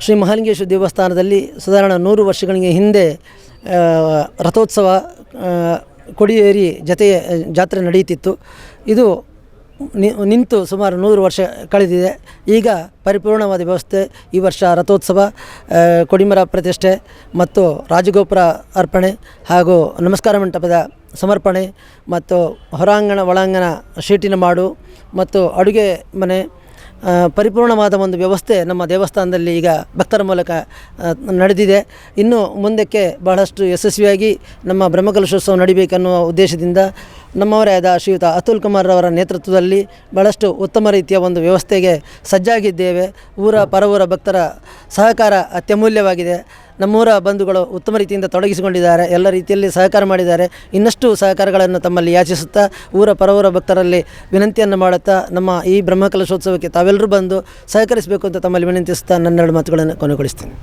ಶ್ರೀ ಮಹಾಲಿಂಗೇಶ್ವರ ದೇವಸ್ಥಾನದಲ್ಲಿ ಸಾಧಾರಣ 100 ವರ್ಷಗಳಿಗೆ ಹಿಂದೆ ರಥೋತ್ಸವ, ಕೊಡಿಯೇರಿ ಜಾತ್ರೆ ನಡೆಯುತ್ತಿತ್ತು. ಇದು ನಿಂತು ಸುಮಾರು 100 ವರ್ಷ ಕಳೆದಿದೆ. ಈಗ ಪರಿಪೂರ್ಣವಾದ ವ್ಯವಸ್ಥೆ. ಈ ವರ್ಷ ರಥೋತ್ಸವ, ಕೊಡಿಮರ ಪ್ರತಿಷ್ಠೆ ಮತ್ತು ರಾಜಗೋಪುರ ಅರ್ಪಣೆ ಹಾಗೂ ನಮಸ್ಕಾರ ಮಂಟಪದ ಸಮರ್ಪಣೆ ಮತ್ತು ಹೊರಾಂಗಣ ಒಳಾಂಗಣ ಶೀಟಿನ ಮಾಡು ಮತ್ತು ಅಡುಗೆ ಮನೆ, ಪರಿಪೂರ್ಣವಾದ ಒಂದು ವ್ಯವಸ್ಥೆ ನಮ್ಮ ದೇವಸ್ಥಾನದಲ್ಲಿ ಈಗ ಭಕ್ತರ ಮೂಲಕ ನಡೆದಿದೆ. ಇನ್ನು ಮುಂದಕ್ಕೆ ಬಹಳಷ್ಟು ಯಶಸ್ವಿಯಾಗಿ ನಮ್ಮ ಬ್ರಹ್ಮಕಲಶೋತ್ಸವ ನಡಿಬೇಕನ್ನುವ ಉದ್ದೇಶದಿಂದ ನಮ್ಮವರೇ ಆದ ಶ್ರೀಯುತ ಅತುಲ್ ಕುಮಾರ್ ಅವರ ನೇತೃತ್ವದಲ್ಲಿ ಬಹಳಷ್ಟು ಉತ್ತಮ ರೀತಿಯ ಒಂದು ವ್ಯವಸ್ಥೆಗೆ ಸಜ್ಜಾಗಿದ್ದೇವೆ. ಪರವೂರ ಭಕ್ತರ ಸಹಕಾರ ಅತ್ಯಮೂಲ್ಯವಾಗಿದೆ. ನಮ್ಮೂರ ಬಂಧುಗಳು ಉತ್ತಮ ರೀತಿಯಿಂದ ತೊಡಗಿಸಿಕೊಂಡಿದ್ದಾರೆ, ಎಲ್ಲ ರೀತಿಯಲ್ಲಿ ಸಹಕಾರ ಮಾಡಿದ್ದಾರೆ. ಇನ್ನಷ್ಟು ಸಹಕಾರಗಳನ್ನು ತಮ್ಮಲ್ಲಿ ಯಾಚಿಸುತ್ತಾ ಪರವೂರ ಭಕ್ತರಲ್ಲಿ ವಿನಂತಿಯನ್ನು ಮಾಡುತ್ತಾ ನಮ್ಮ ಈ ಬ್ರಹ್ಮಕಲಶೋತ್ಸವಕ್ಕೆ ತಾವೆಲ್ಲರೂ ಬಂದು ಸಹಕರಿಸಬೇಕು ಅಂತ ತಮ್ಮಲ್ಲಿ ವಿನಂತಿಸುತ್ತಾ ನನ್ನೆರಡು ಮಾತುಗಳನ್ನು ಕೊನೆಗೊಳಿಸ್ತೇನೆ.